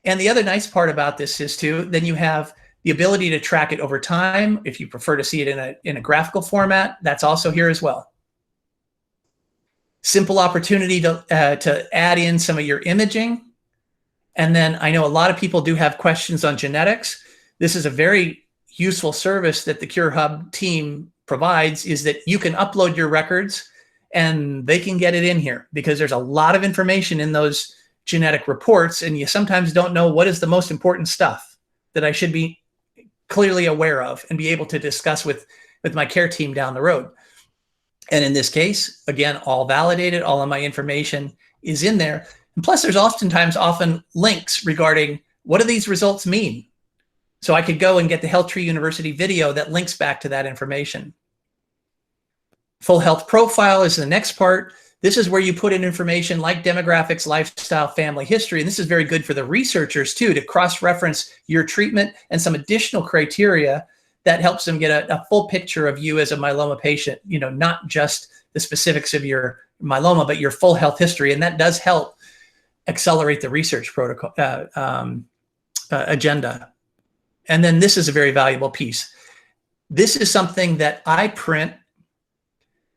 And the other nice part about this is too, then you have the ability to track it over time. If you prefer to see it in a graphical format, that's also here as well. Simple opportunity to add in some of your imaging. And then I know a lot of people do have questions on genetics. This is a very useful service that the Cure Hub team provides, is that you can upload your records and they can get it in here, because there's a lot of information in those genetic reports, and you sometimes don't know what is the most important stuff that I should be clearly aware of and be able to discuss with my care team down the road. And in this case, again, all validated, all of my information is in there. And plus, there's often links regarding what do these results mean? So I could go and get the HealthTree University video that links back to that information. Full health profile is the next part. This is where you put in information like demographics, lifestyle, family history. And this is very good for the researchers too, to cross-reference your treatment and some additional criteria that helps them get a full picture of you as a myeloma patient, not just the specifics of your myeloma, but your full health history. And that does help accelerate the research protocol agenda. And then this is a very valuable piece. This is something that I print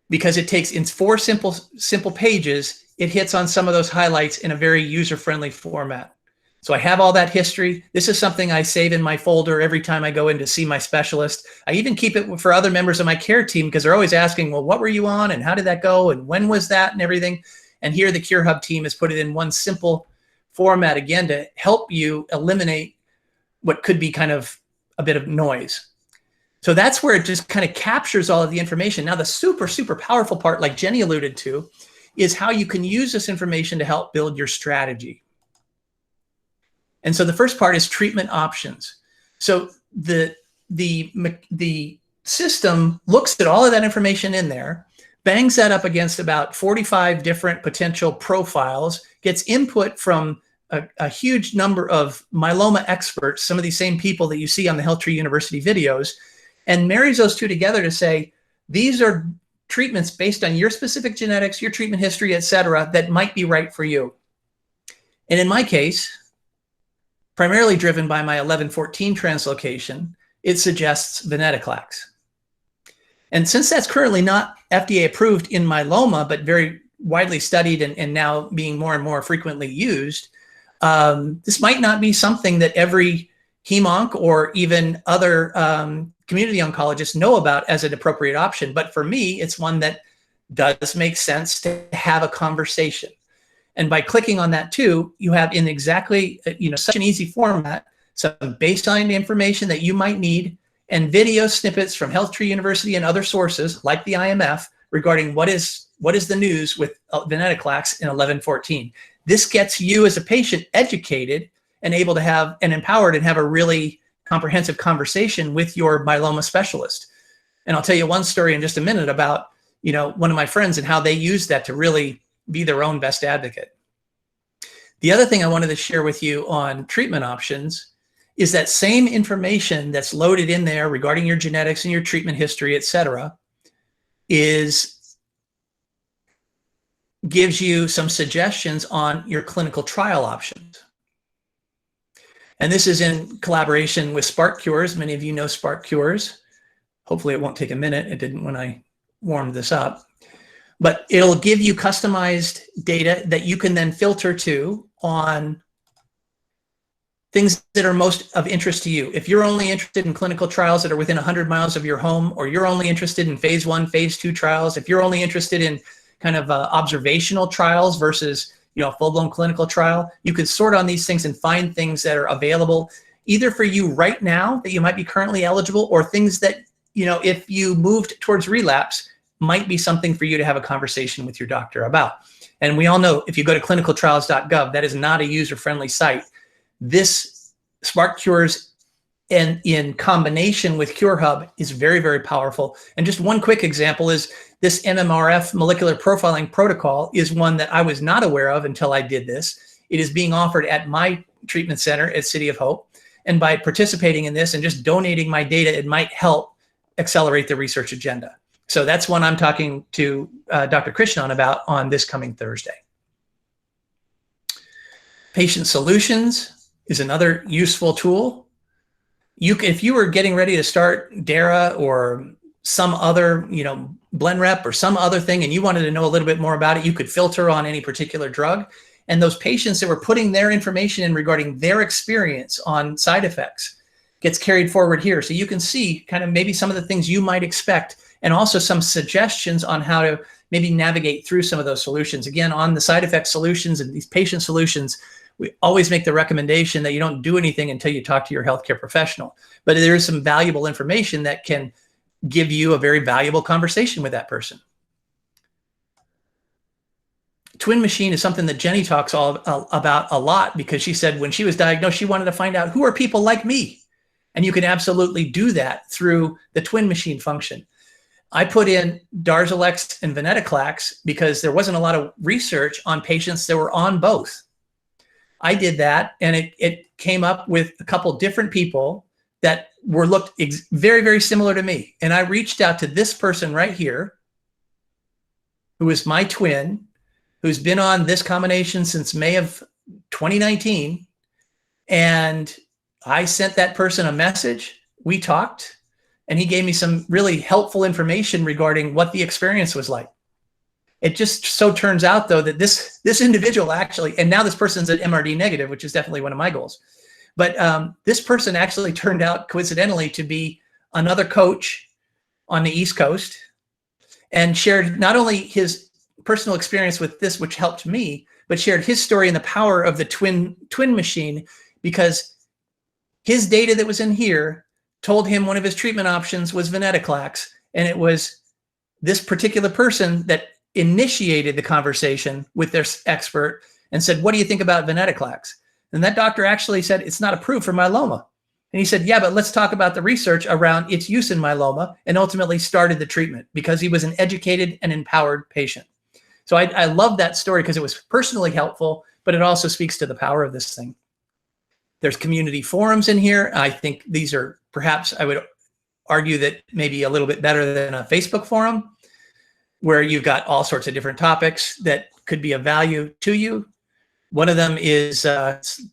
because it takes in 4 simple pages. It hits on some of those highlights in a very user-friendly format. So I have all that history. This is something I save in my folder every time I go in to see my specialist. I even keep it for other members of my care team, because they're always asking, well, what were you on and how did that go and when was that and everything. And here the Cure Hub team has put it in one simple format, again, to help you eliminate what could be kind of a bit of noise. So that's where it just kind of captures all of the information. Now, the super, super powerful part, like Jenny alluded to, is how you can use this information to help build your strategy. And so the first part is treatment options. So the system looks at all of that information in there, bangs that up against about 45 different potential profiles, gets input from a huge number of myeloma experts, some of these same people that you see on the HealthTree University videos, and marries those two together to say, these are treatments based on your specific genetics, your treatment history, et cetera, that might be right for you. And in my case, primarily driven by my 1114 translocation, it suggests venetoclax. And since that's currently not FDA approved in myeloma, but very widely studied and now being more and more frequently used, this might not be something that every hem-onc or even other community oncologists know about as an appropriate option. But for me, it's one that does make sense to have a conversation. And by clicking on that too, you have in exactly, such an easy format, some baseline information that you might need and video snippets from HealthTree University and other sources like the IMF regarding what is the news with venetoclax in 1114. This gets you as a patient educated and able to have and empowered and have a really comprehensive conversation with your myeloma specialist. And I'll tell you one story in just a minute about, one of my friends and how they use that to really be their own best advocate. The other thing I wanted to share with you on treatment options is that same information that's loaded in there regarding your genetics and your treatment history, et cetera, gives you some suggestions on your clinical trial options. And this is in collaboration with Spark Cures. Many of you know Spark Cures. Hopefully it won't take a minute. It didn't when I warmed this up. But it'll give you customized data that you can then filter to on things that are most of interest to you. If you're only interested in clinical trials that are within 100 miles of your home, or you're only interested in phase 1, phase 2 trials, if you're only interested in kind of observational trials versus a full-blown clinical trial, you can sort on these things and find things that are available either for you right now that you might be currently eligible, or things that, if you moved towards relapse, might be something for you to have a conversation with your doctor about. And we all know if you go to clinicaltrials.gov, that is not a user-friendly site. This Spark Cures and in combination with CureHub is very, very powerful. And just one quick example is this MMRF molecular profiling protocol is one that I was not aware of until I did this. It is being offered at my treatment center at City of Hope. And by participating in this and just donating my data, it might help accelerate the research agenda. So that's one I'm talking to Dr. Krishnan about on this coming Thursday. Patient Solutions is another useful tool. If you were getting ready to start DARA or some other, BlendRep or some other thing, and you wanted to know a little bit more about it, you could filter on any particular drug. And those patients that were putting their information in regarding their experience on side effects gets carried forward here. So you can see kind of maybe some of the things you might expect, and also some suggestions on how to maybe navigate through some of those solutions. Again, on the side effect solutions and these patient solutions, we always make the recommendation that you don't do anything until you talk to your healthcare professional. But there is some valuable information that can give you a very valuable conversation with that person. Twin machine is something that Jenny talks about a lot, because she said when she was diagnosed, she wanted to find out who are people like me. And you can absolutely do that through the twin machine function. I put in Darzalex and venetoclax because there wasn't a lot of research on patients that were on both. I did that, and it came up with a couple different people that looked very, very similar to me. And I reached out to this person right here, who is my twin, who's been on this combination since May of 2019. And I sent that person a message. We talked, and he gave me some really helpful information regarding what the experience was like. It just so turns out, though, that this individual actually, and now this person's an MRD negative, which is definitely one of my goals. But this person actually turned out coincidentally to be another coach on the East Coast, and shared not only his personal experience with this, which helped me, but shared his story and the power of the twin machine, because his data that was in here told him one of his treatment options was venetoclax, and it was this particular person that initiated the conversation with their expert and said, "What do you think about venetoclax?" And that doctor actually said, "It's not approved for myeloma." And he said, "Yeah, but let's talk about the research around its use in myeloma," and ultimately started the treatment because he was an educated and empowered patient. So I love that story because it was personally helpful, but it also speaks to the power of this thing. There's community forums in here. I think these are perhaps, I would argue that maybe a little bit better than a Facebook forum, where you've got all sorts of different topics that could be of value to you. One of them is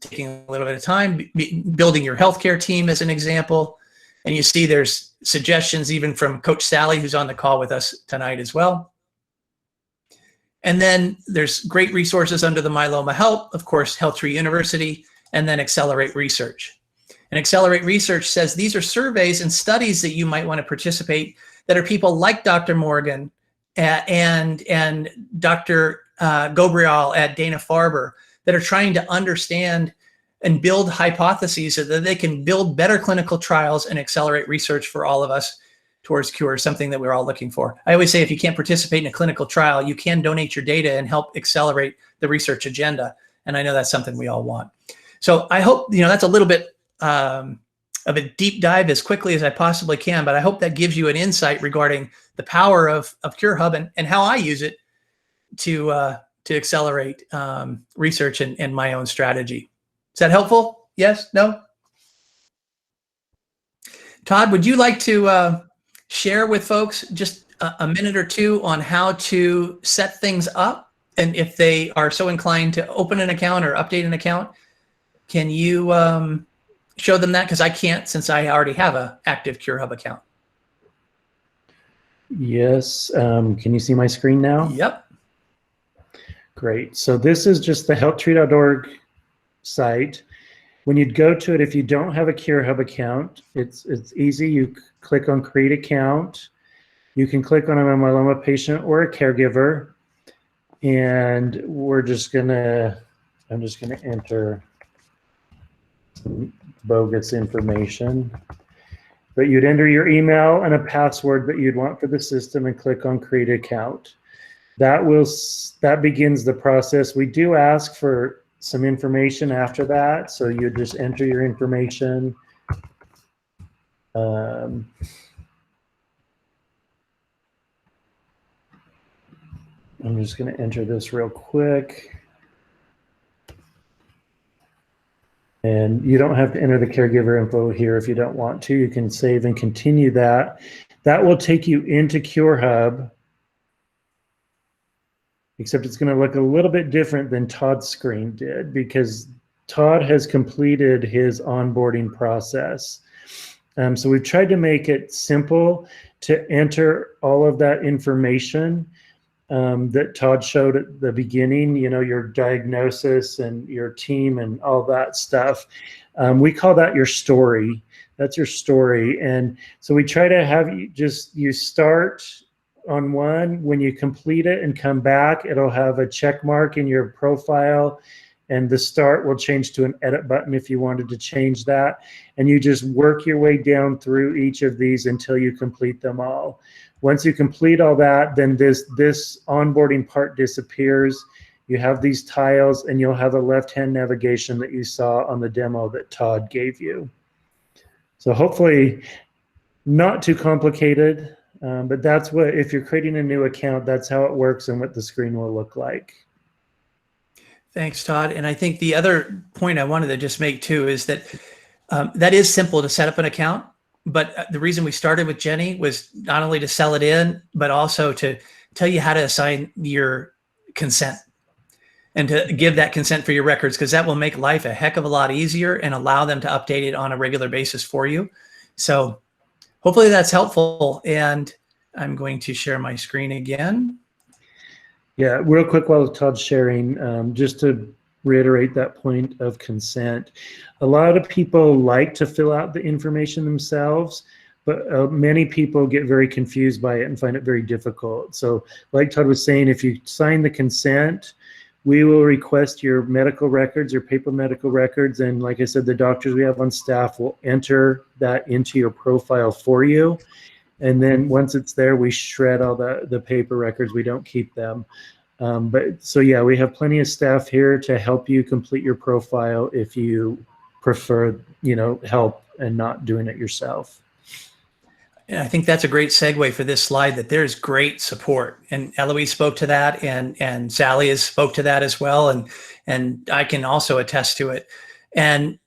taking a little bit of time, building your healthcare team as an example. And you see there's suggestions even from Coach Sally, who's on the call with us tonight as well. And then there's great resources under the Myeloma Help, of course, HealthTree University, and then Accelerate Research. And Accelerate Research says these are surveys and studies that you might want to participate that are people like Dr. Morgan and Dr. Gobriel at Dana-Farber that are trying to understand and build hypotheses so that they can build better clinical trials and accelerate research for all of us towards cure, something that we're all looking for. I always say if you can't participate in a clinical trial, you can donate your data and help accelerate the research agenda. And I know that's something we all want. So I hope, that's a little bit of a deep dive as quickly as I possibly can, but I hope that gives you an insight regarding the power of CureHub and how I use it to accelerate research and my own strategy. Is that helpful? Yes? No? Todd, would you like to share with folks just a minute or two on how to set things up? And if they are so inclined to open an account or update an account, can you show them that? Because I can't, since I already have an active CureHub account. Yes. Can you see my screen now? Yep. Great. So this is just the HealthTree.org site. When you'd go to it, if you don't have a CureHub account, it's easy. You click on Create Account. You can click on a myeloma patient or a caregiver, and I'm just gonna enter some bogus information. But you'd enter your email and a password that you'd want for the system and click on Create Account. That begins the process. We do ask for some information after that, so you just enter your information. I'm just going to enter this real quick. And you don't have to enter the caregiver info here if you don't want to. You can save and continue that. That will take you into CureHub, except it's going to look a little bit different than Todd's screen did because Todd has completed his onboarding process. So we've tried to make it simple to enter all of that information that Todd showed at the beginning, your diagnosis and your team and all that stuff. We call that your story. That's your story. And so we try to have you start on one. When you complete it and come back, it'll have a check mark in your profile, and the start will change to an edit button if you wanted to change that. And you just work your way down through each of these until you complete them all. Once you complete all that, then this onboarding part disappears. You have these tiles, and you'll have a left-hand navigation that you saw on the demo that Todd gave you. So hopefully not too complicated. But that's what, if you're creating a new account, that's how it works and what the screen will look like. Thanks, Todd. And I think the other point I wanted to just make too is that that is simple to set up an account. But the reason we started with Jenny was not only to sell it in, but also to tell you how to assign your consent and to give that consent for your records, because that will make life a heck of a lot easier and allow them to update it on a regular basis for you. So hopefully that's helpful, and I'm going to share my screen again. Yeah, real quick while Todd's sharing, just to reiterate that point of consent. A lot of people like to fill out the information themselves, but many people get very confused by it and find it very difficult. So like Todd was saying, if you sign the consent, we will request your medical records, your paper medical records, and like I said, the doctors we have on staff will enter that into your profile for you. And then once it's there, we shred all the paper records. We don't keep them. But so yeah, we have plenty of staff here to help you complete your profile if you prefer, help and not doing it yourself. And I think that's a great segue for this slide, that there's great support. And Eloise spoke to that, and Sally has spoke to that as well. And I can also attest to it. And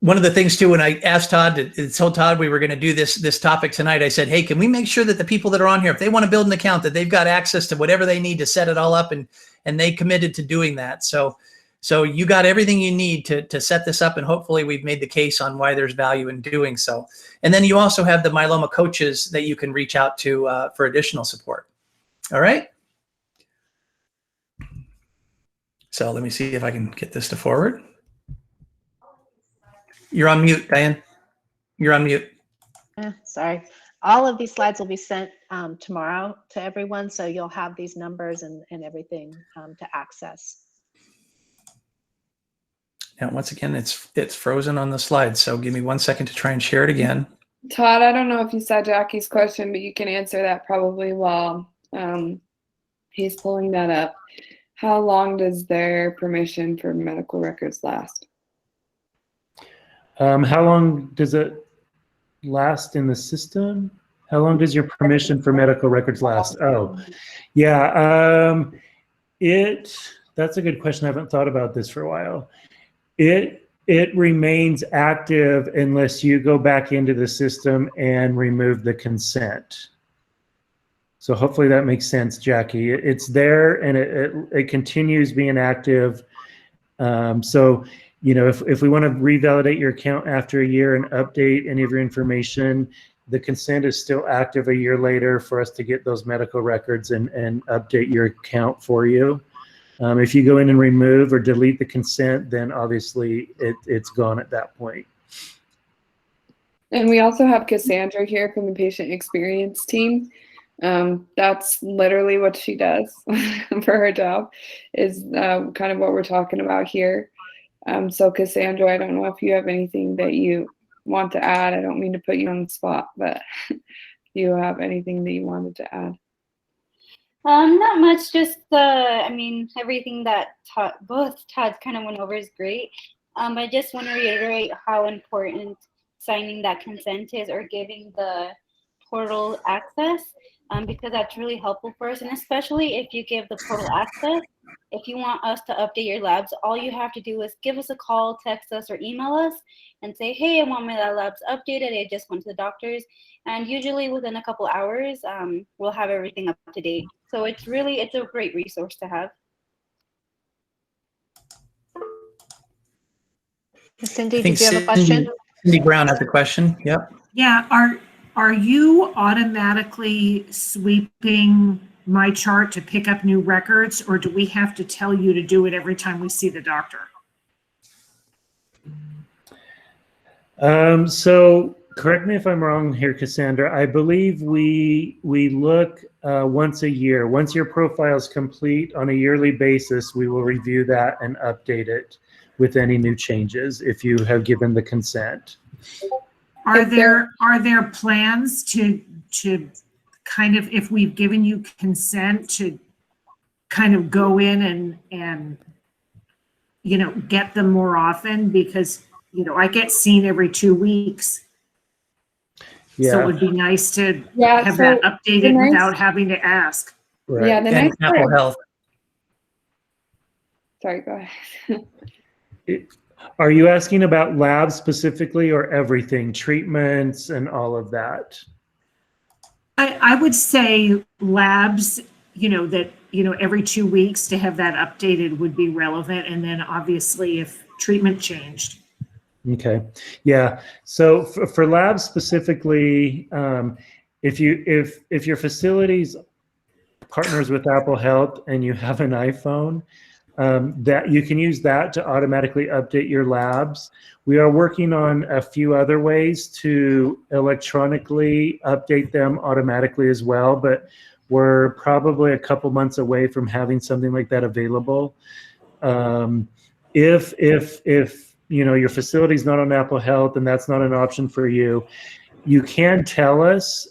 one of the things too, when I asked Todd, told Todd we were going to do this topic tonight, I said, hey, can we make sure that the people that are on here, if they want to build an account, that they've got access to whatever they need to set it all up, and they committed to doing that. So So you got everything you need to set this up, and hopefully we've made the case on why there's value in doing so. And then you also have the myeloma coaches that you can reach out to for additional support. All right. So let me see if I can get this to forward. You're on mute, Diane. You're on mute. Sorry. All of these slides will be sent tomorrow to everyone, so you'll have these numbers and everything to access. Now, once again, it's frozen on the slide, so give me 1 second to try and share it again. Todd, I don't know if you saw Jackie's question, but you can answer that probably while he's pulling that up. How long does their permission for medical records last? How long does it last in the system? How long does your permission for medical records last? Oh, yeah. That's a good question. I haven't thought about this for a while. It remains active unless you go back into the system and remove the consent. So hopefully that makes sense, Jackie. It's there and it continues being active. So, you know, if we want to revalidate your account after a year and update any of your information, the consent is still active a year later for us to get those medical records and update your account for you. If you go in and remove or delete the consent, then obviously it's gone at that point. And we also have Cassandra here from the patient experience team. That's literally what she does for her job, is kind of what we're talking about here. So Cassandra, I don't know if you have anything that you want to add. I don't mean to put you on the spot, but do you have anything that you wanted to add? Not much, just I mean, everything that both Todd kind of went over is great. I just want to reiterate how important signing that consent is, or giving the portal access, because that's really helpful for us. And especially if you give the portal access, if you want us to update your labs, all you have to do is give us a call, text us, or email us and say, hey, I want my labs updated. I just went to the doctor's. And usually within a couple hours, we'll have everything up to date. So it's a great resource to have. Cindy, did you have a question? Cindy Brown has a question. Yep. Yeah. Are you automatically sweeping my chart to pick up new records, or do we have to tell you to do it every time we see the doctor? So correct me if I'm wrong here, Cassandra. I believe we look once a year. Once your profile is complete on a yearly basis, we will review that and update it with any new changes if you have given the consent. Are there plans to kind of, if we've given you consent, to kind of go in and you know, get them more often? Because, you know, I get seen every 2 weeks. Yeah. So it would be nice to have that updated without having to ask. Right. Yeah, the nice part. Apple Health. Sorry, go ahead. Are you asking about labs specifically, or everything, treatments and all of that? I would say labs, you know, that, you know, every 2 weeks to have that updated would be relevant. And then obviously if treatment changed. Okay. Yeah. So for labs specifically, if your facility's partners with Apple Health and you have an iPhone, that you can use that to automatically update your labs. We are working on a few other ways to electronically update them automatically as well, but we're probably a couple months away from having something like that available. If you know, your facility's not on Apple Health and that's not an option for you, you can tell us,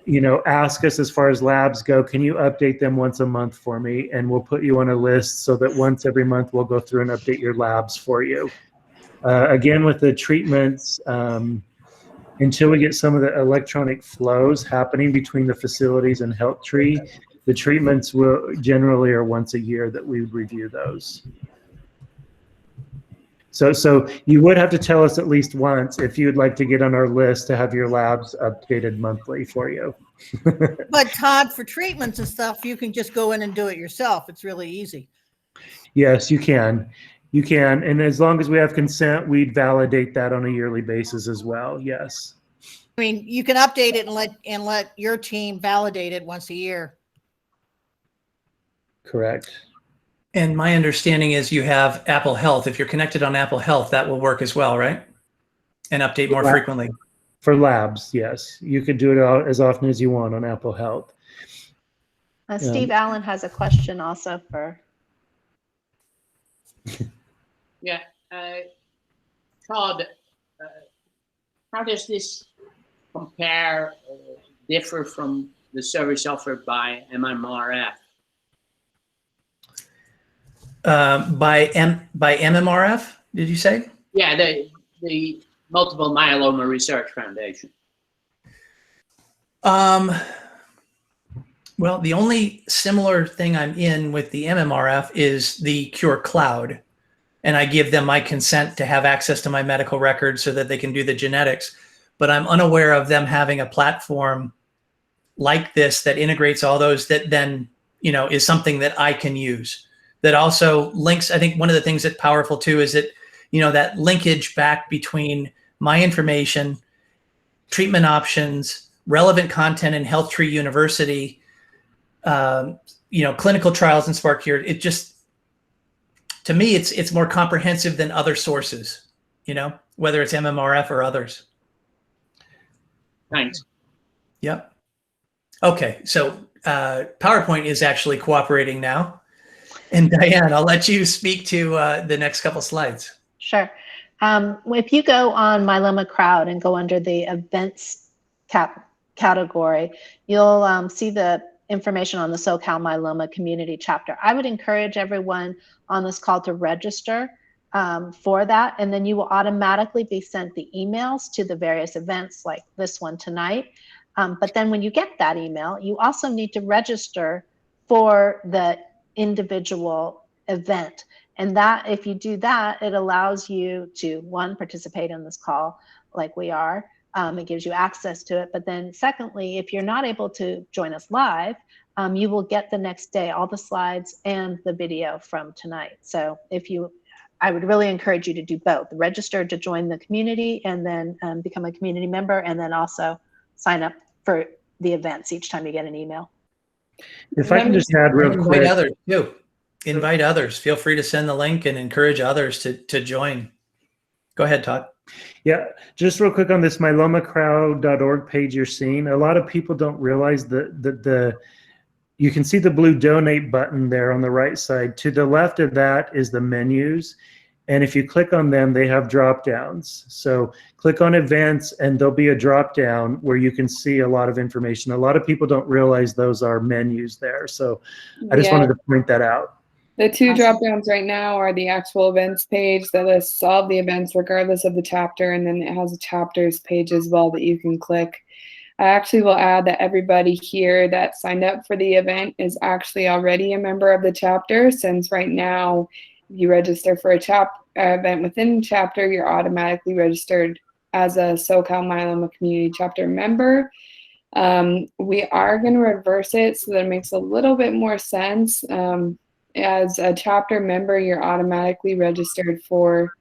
you know, ask us as far as labs go, can you update them once a month for me? And we'll put you on a list so that once every month we'll go through and update your labs for you. Again, with the treatments, until we get some of the electronic flows happening between the facilities and HealthTree, the treatments will generally are once a year that we would review those. So you would have to tell us at least once if you would like to get on our list to have your labs updated monthly for you. But Todd, for treatments and stuff, you can just go in and do it yourself. It's really easy. Yes, you can. You can. And as long as we have consent, we'd validate that on a yearly basis as well. Yes. I mean, you can update it and let your team validate it once a year. Correct. And my understanding is you have Apple Health. If you're connected on Apple Health, that will work as well, right? And update more frequently. For labs, yes. You could do it as often as you want on Apple Health. Steve Allen has a question also for. Yeah. Todd, how does this compare, differ from the service offered by MMRF? By MMRF, did you say? Yeah, the Multiple Myeloma Research Foundation. Well, the only similar thing I'm in with the MMRF is the Cure Cloud. And I give them my consent to have access to my medical records so that they can do the genetics. But I'm unaware of them having a platform like this that integrates all those that then, is something that I can use. That also links, I think one of the things that's powerful too is that, that linkage back between my information, treatment options, relevant content in HealthTree University, clinical trials and SparkCure. It just, to me, it's more comprehensive than other sources, whether it's MMRF or others. Thanks. Yep. Okay, so PowerPoint is actually cooperating now. And Diane, I'll let you speak to the next couple slides. Sure. If you go on Myeloma Crowd and go under the events category, you'll see the information on the SoCal Myeloma community chapter. I would encourage everyone on this call to register for that, and then you will automatically be sent the emails to the various events like this one tonight. But then when you get that email, you also need to register for the individual event. And that, if you do that, it allows you to, one, participate in this call like we are. It gives you access to it. But then secondly, if you're not able to join us live, you will get the next day all the slides and the video from tonight. So I would really encourage you to do both. Register to join the community and then become a community member, and then also sign up for the events each time you get an email. If I can just add real quick. Invite others too. Invite others. Feel free to send the link and encourage others to join. Go ahead, Todd. Yeah, just real quick on this myelomacrowd.org page you're seeing. A lot of people don't realize that you can see the blue donate button there on the right side. To the left of that is the menus. And if you click on them, they have drop downs. So click on events and there'll be a drop down where you can see a lot of information. A lot of people don't realize those are menus there. So I just wanted to point that out. The two drop downs right now are the actual events page that lists all of the events regardless of the chapter, and then it has a chapters page as well that you can click. I actually will add that everybody here that signed up for the event is actually already a member of the chapter, since right now if you register for a event within the chapter, you're automatically registered as a SoCal Myeloma Community Chapter member. We are going to reverse it so that it makes a little bit more sense. As a chapter member, you're automatically registered for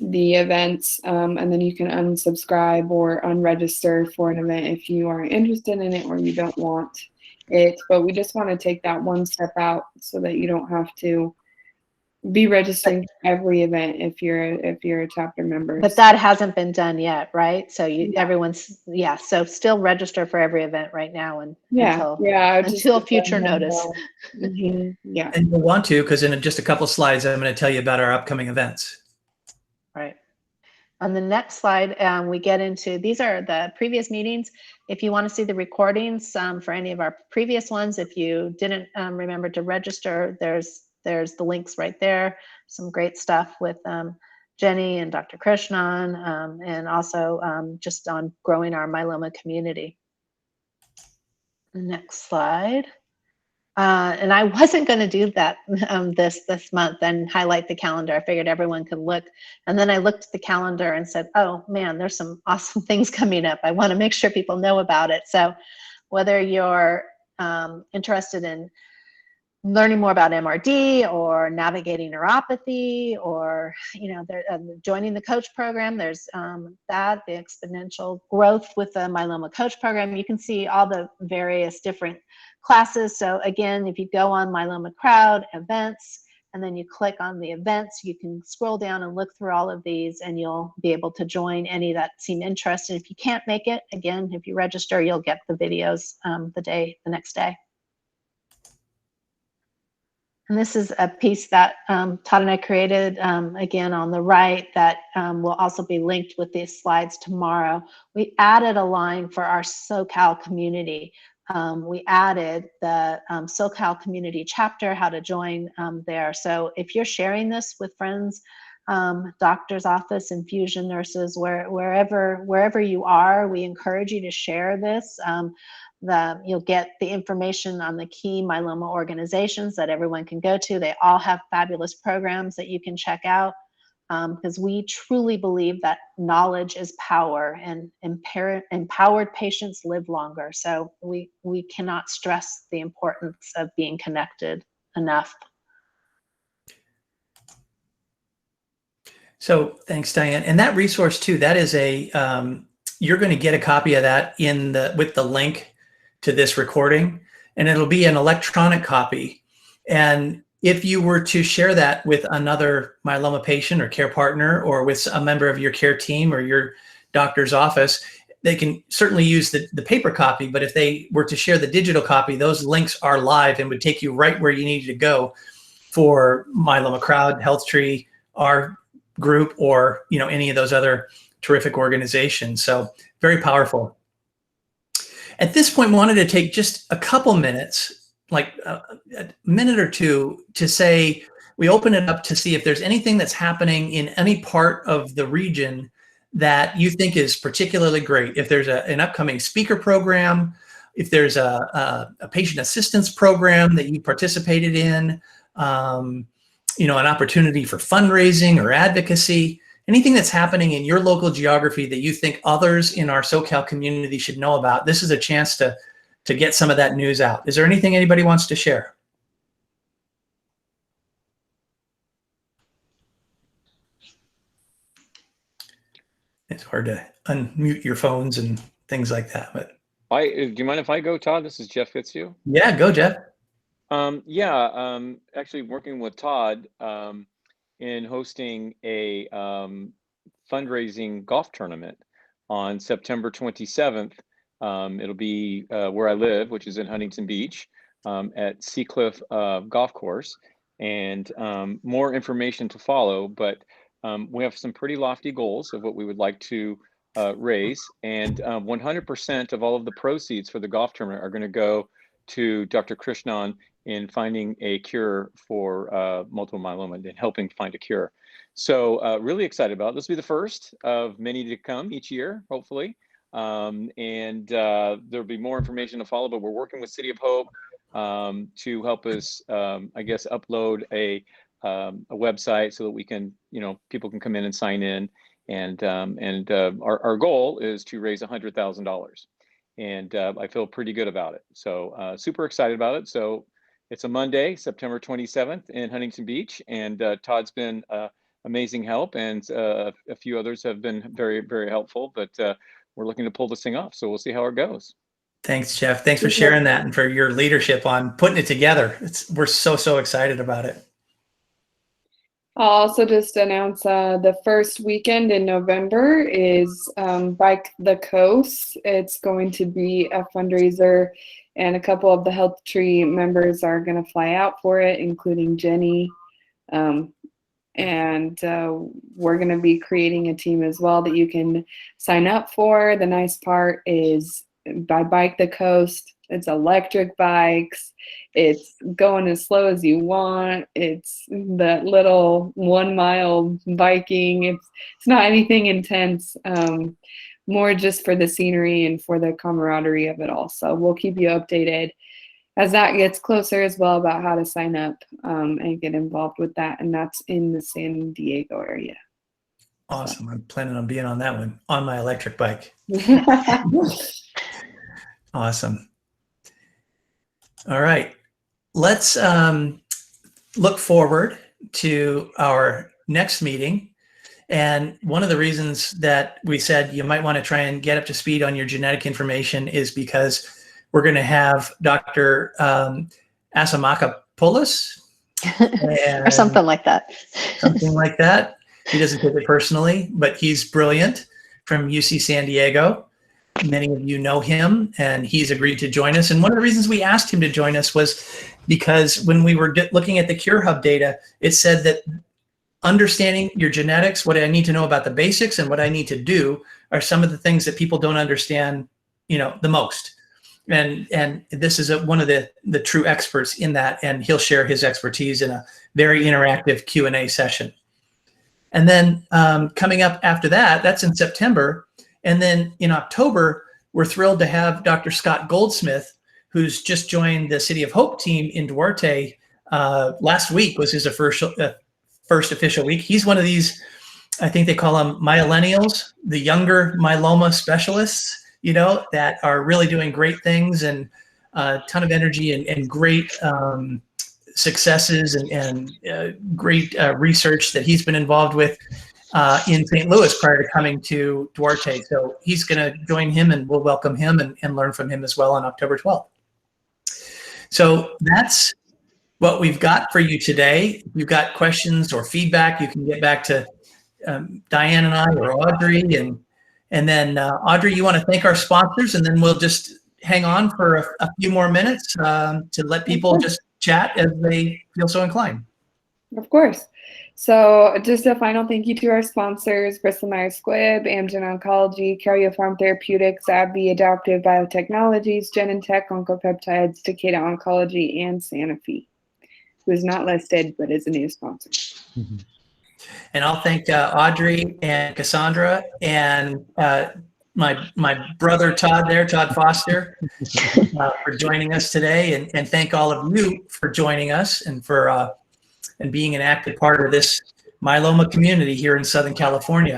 the events, and then you can unsubscribe or unregister for an event if you aren't interested in it or you don't want it. But we just want to take that one step out so that you don't have to be registering for every event if you're a chapter member. But that hasn't been done yet, right? So everyone's so still register for every event right now and until future notice. Yeah. And you'll want to, because in just a couple slides, I'm going to tell you about our upcoming events. Right. On the next slide, we get into, these are the previous meetings. If you want to see the recordings for any of our previous ones, if you didn't remember to register, there's the links right there. Some great stuff with Jenny and Dr. Krishnan, and also just on growing our myeloma community. Next slide. And I wasn't going to do that this month and highlight the calendar. I figured everyone could look. And then I looked at the calendar and said, oh man, there's some awesome things coming up. I want to make sure people know about it. So whether you're interested in learning more about MRD or navigating neuropathy, or they're joining the coach program. There's the exponential growth with the myeloma coach program. You can see all the various different classes. So again, if you go on Myeloma Crowd events, and then you click on the events, you can scroll down and look through all of these, and you'll be able to join any that seem interested. If you can't make it, again, if you register, you'll get the videos the next day. And this is a piece that Todd and I created, again, on the right, that will also be linked with these slides tomorrow. We added a line for our SoCal community. We added the SoCal community chapter, how to join there. So if you're sharing this with friends, doctor's office, infusion nurses, wherever you are, we encourage you to share this. You'll get the information on the key myeloma organizations that everyone can go to. They all have fabulous programs that you can check out, because we truly believe that knowledge is power, and empowered patients live longer. So we cannot stress the importance of being connected enough. So thanks, Diane. And that resource too, that is you're going to get a copy of that with the link to this recording, and it'll be an electronic copy. And if you were to share that with another myeloma patient or care partner, or with a member of your care team or your doctor's office, they can certainly use the paper copy. But if they were to share the digital copy, those links are live and would take you right where you needed to go for Myeloma Crowd, HealthTree, our group, or any of those other terrific organizations. So very powerful. At this point, we wanted to take just a couple minutes, like a minute or two, to say we open it up to see if there's anything that's happening in any part of the region that you think is particularly great. If there's an upcoming speaker program, if there's a patient assistance program that you participated in, an opportunity for fundraising or advocacy, anything that's happening in your local geography that you think others in our SoCal community should know about. This is a chance to get some of that news out. Is there anything anybody wants to share? It's hard to unmute your phones and things like that. But do you mind if I go, Todd? This is Jeff Fitzhugh. Yeah, go, Jeff. Actually working with Todd in hosting a fundraising golf tournament on September 27th. It'll be where I live, which is in Huntington Beach, at Seacliff Golf Course, and more information to follow. But we have some pretty lofty goals of what we would like to raise, and 100% of all of the proceeds for the golf tournament are going to go to Dr. Krishnan in finding a cure for multiple myeloma and helping find a cure. So really excited about it. This will be the first of many to come each year, hopefully. There'll be more information to follow, but we're working with City of Hope to help us, upload a website so that we can, people can come in and sign in. And our goal is to raise $100,000. And I feel pretty good about it. So super excited about it. So it's a Monday, September 27th in Huntington Beach. And Todd's been amazing help, and a few others have been very, very helpful. But we're looking to pull this thing off. So we'll see how it goes. Thanks, Jeff. Thanks for sharing that and for your leadership on putting it together. We're so excited about it. I'll also just announce the first weekend in November is Bike the Coast. It's going to be a fundraiser, and a couple of the HealthTree members are going to fly out for it, including Jenny. And we're going to be creating a team as well that you can sign up for. The nice part is by Bike the Coast, it's electric bikes. It's going as slow as you want. It's that little 1 mile biking. It's not anything intense, more just for the scenery and for the camaraderie of it all. So we'll keep you updated as that gets closer as well about how to sign up and get involved with that. And that's in the San Diego area. Awesome. I'm planning on being on that one on my electric bike. Awesome. All right. let's look forward to our next meeting. And one of the reasons that we said you might want to try and get up to speed on your genetic information is because we're going to have Dr. Asamakapoulos. Or something like that. Something like that. He doesn't take it personally, but he's brilliant, from UC San Diego. Many of you know him, and he's agreed to join us. And one of the reasons we asked him to join us was because when we were looking at the Cure Hub data, it said that understanding your genetics, what I need to know about the basics and what I need to do, are some of the things that people don't understand, the most. And this is one of the true experts in that, and he'll share his expertise in a very interactive Q&A session. And then coming up after that, that's in September. And then in October, we're thrilled to have Dr. Scott Goldsmith, who's just joined the City of Hope team in Duarte. Last week was his first official week. He's one of these, I think they call them myellennials, the younger myeloma specialists, that are really doing great things, and a ton of energy and great successes and great research that he's been involved with in St. Louis prior to coming to Duarte. So he's going to join him, and we'll welcome him and learn from him as well on October 12th. So that's what we've got for you today. If you've got questions or feedback, you can get back to Diane and I, or Audrey. And then Audrey, you want to thank our sponsors, and then we'll just hang on for a few more minutes to let people just chat as they feel so inclined. Of course. So just a final thank you to our sponsors: Bristol Myers Squibb, Amgen Oncology, Karyopharm Therapeutics, AbbVie Adaptive Biotechnologies, Genentech Oncopeptides, Takeda Oncology, and Sanofi, who is not listed but is a new sponsor. Mm-hmm. And I'll thank Audrey and Cassandra and my brother Todd Foster, for joining us today, and thank all of you for joining us and for and being an active part of this myeloma community here in Southern California.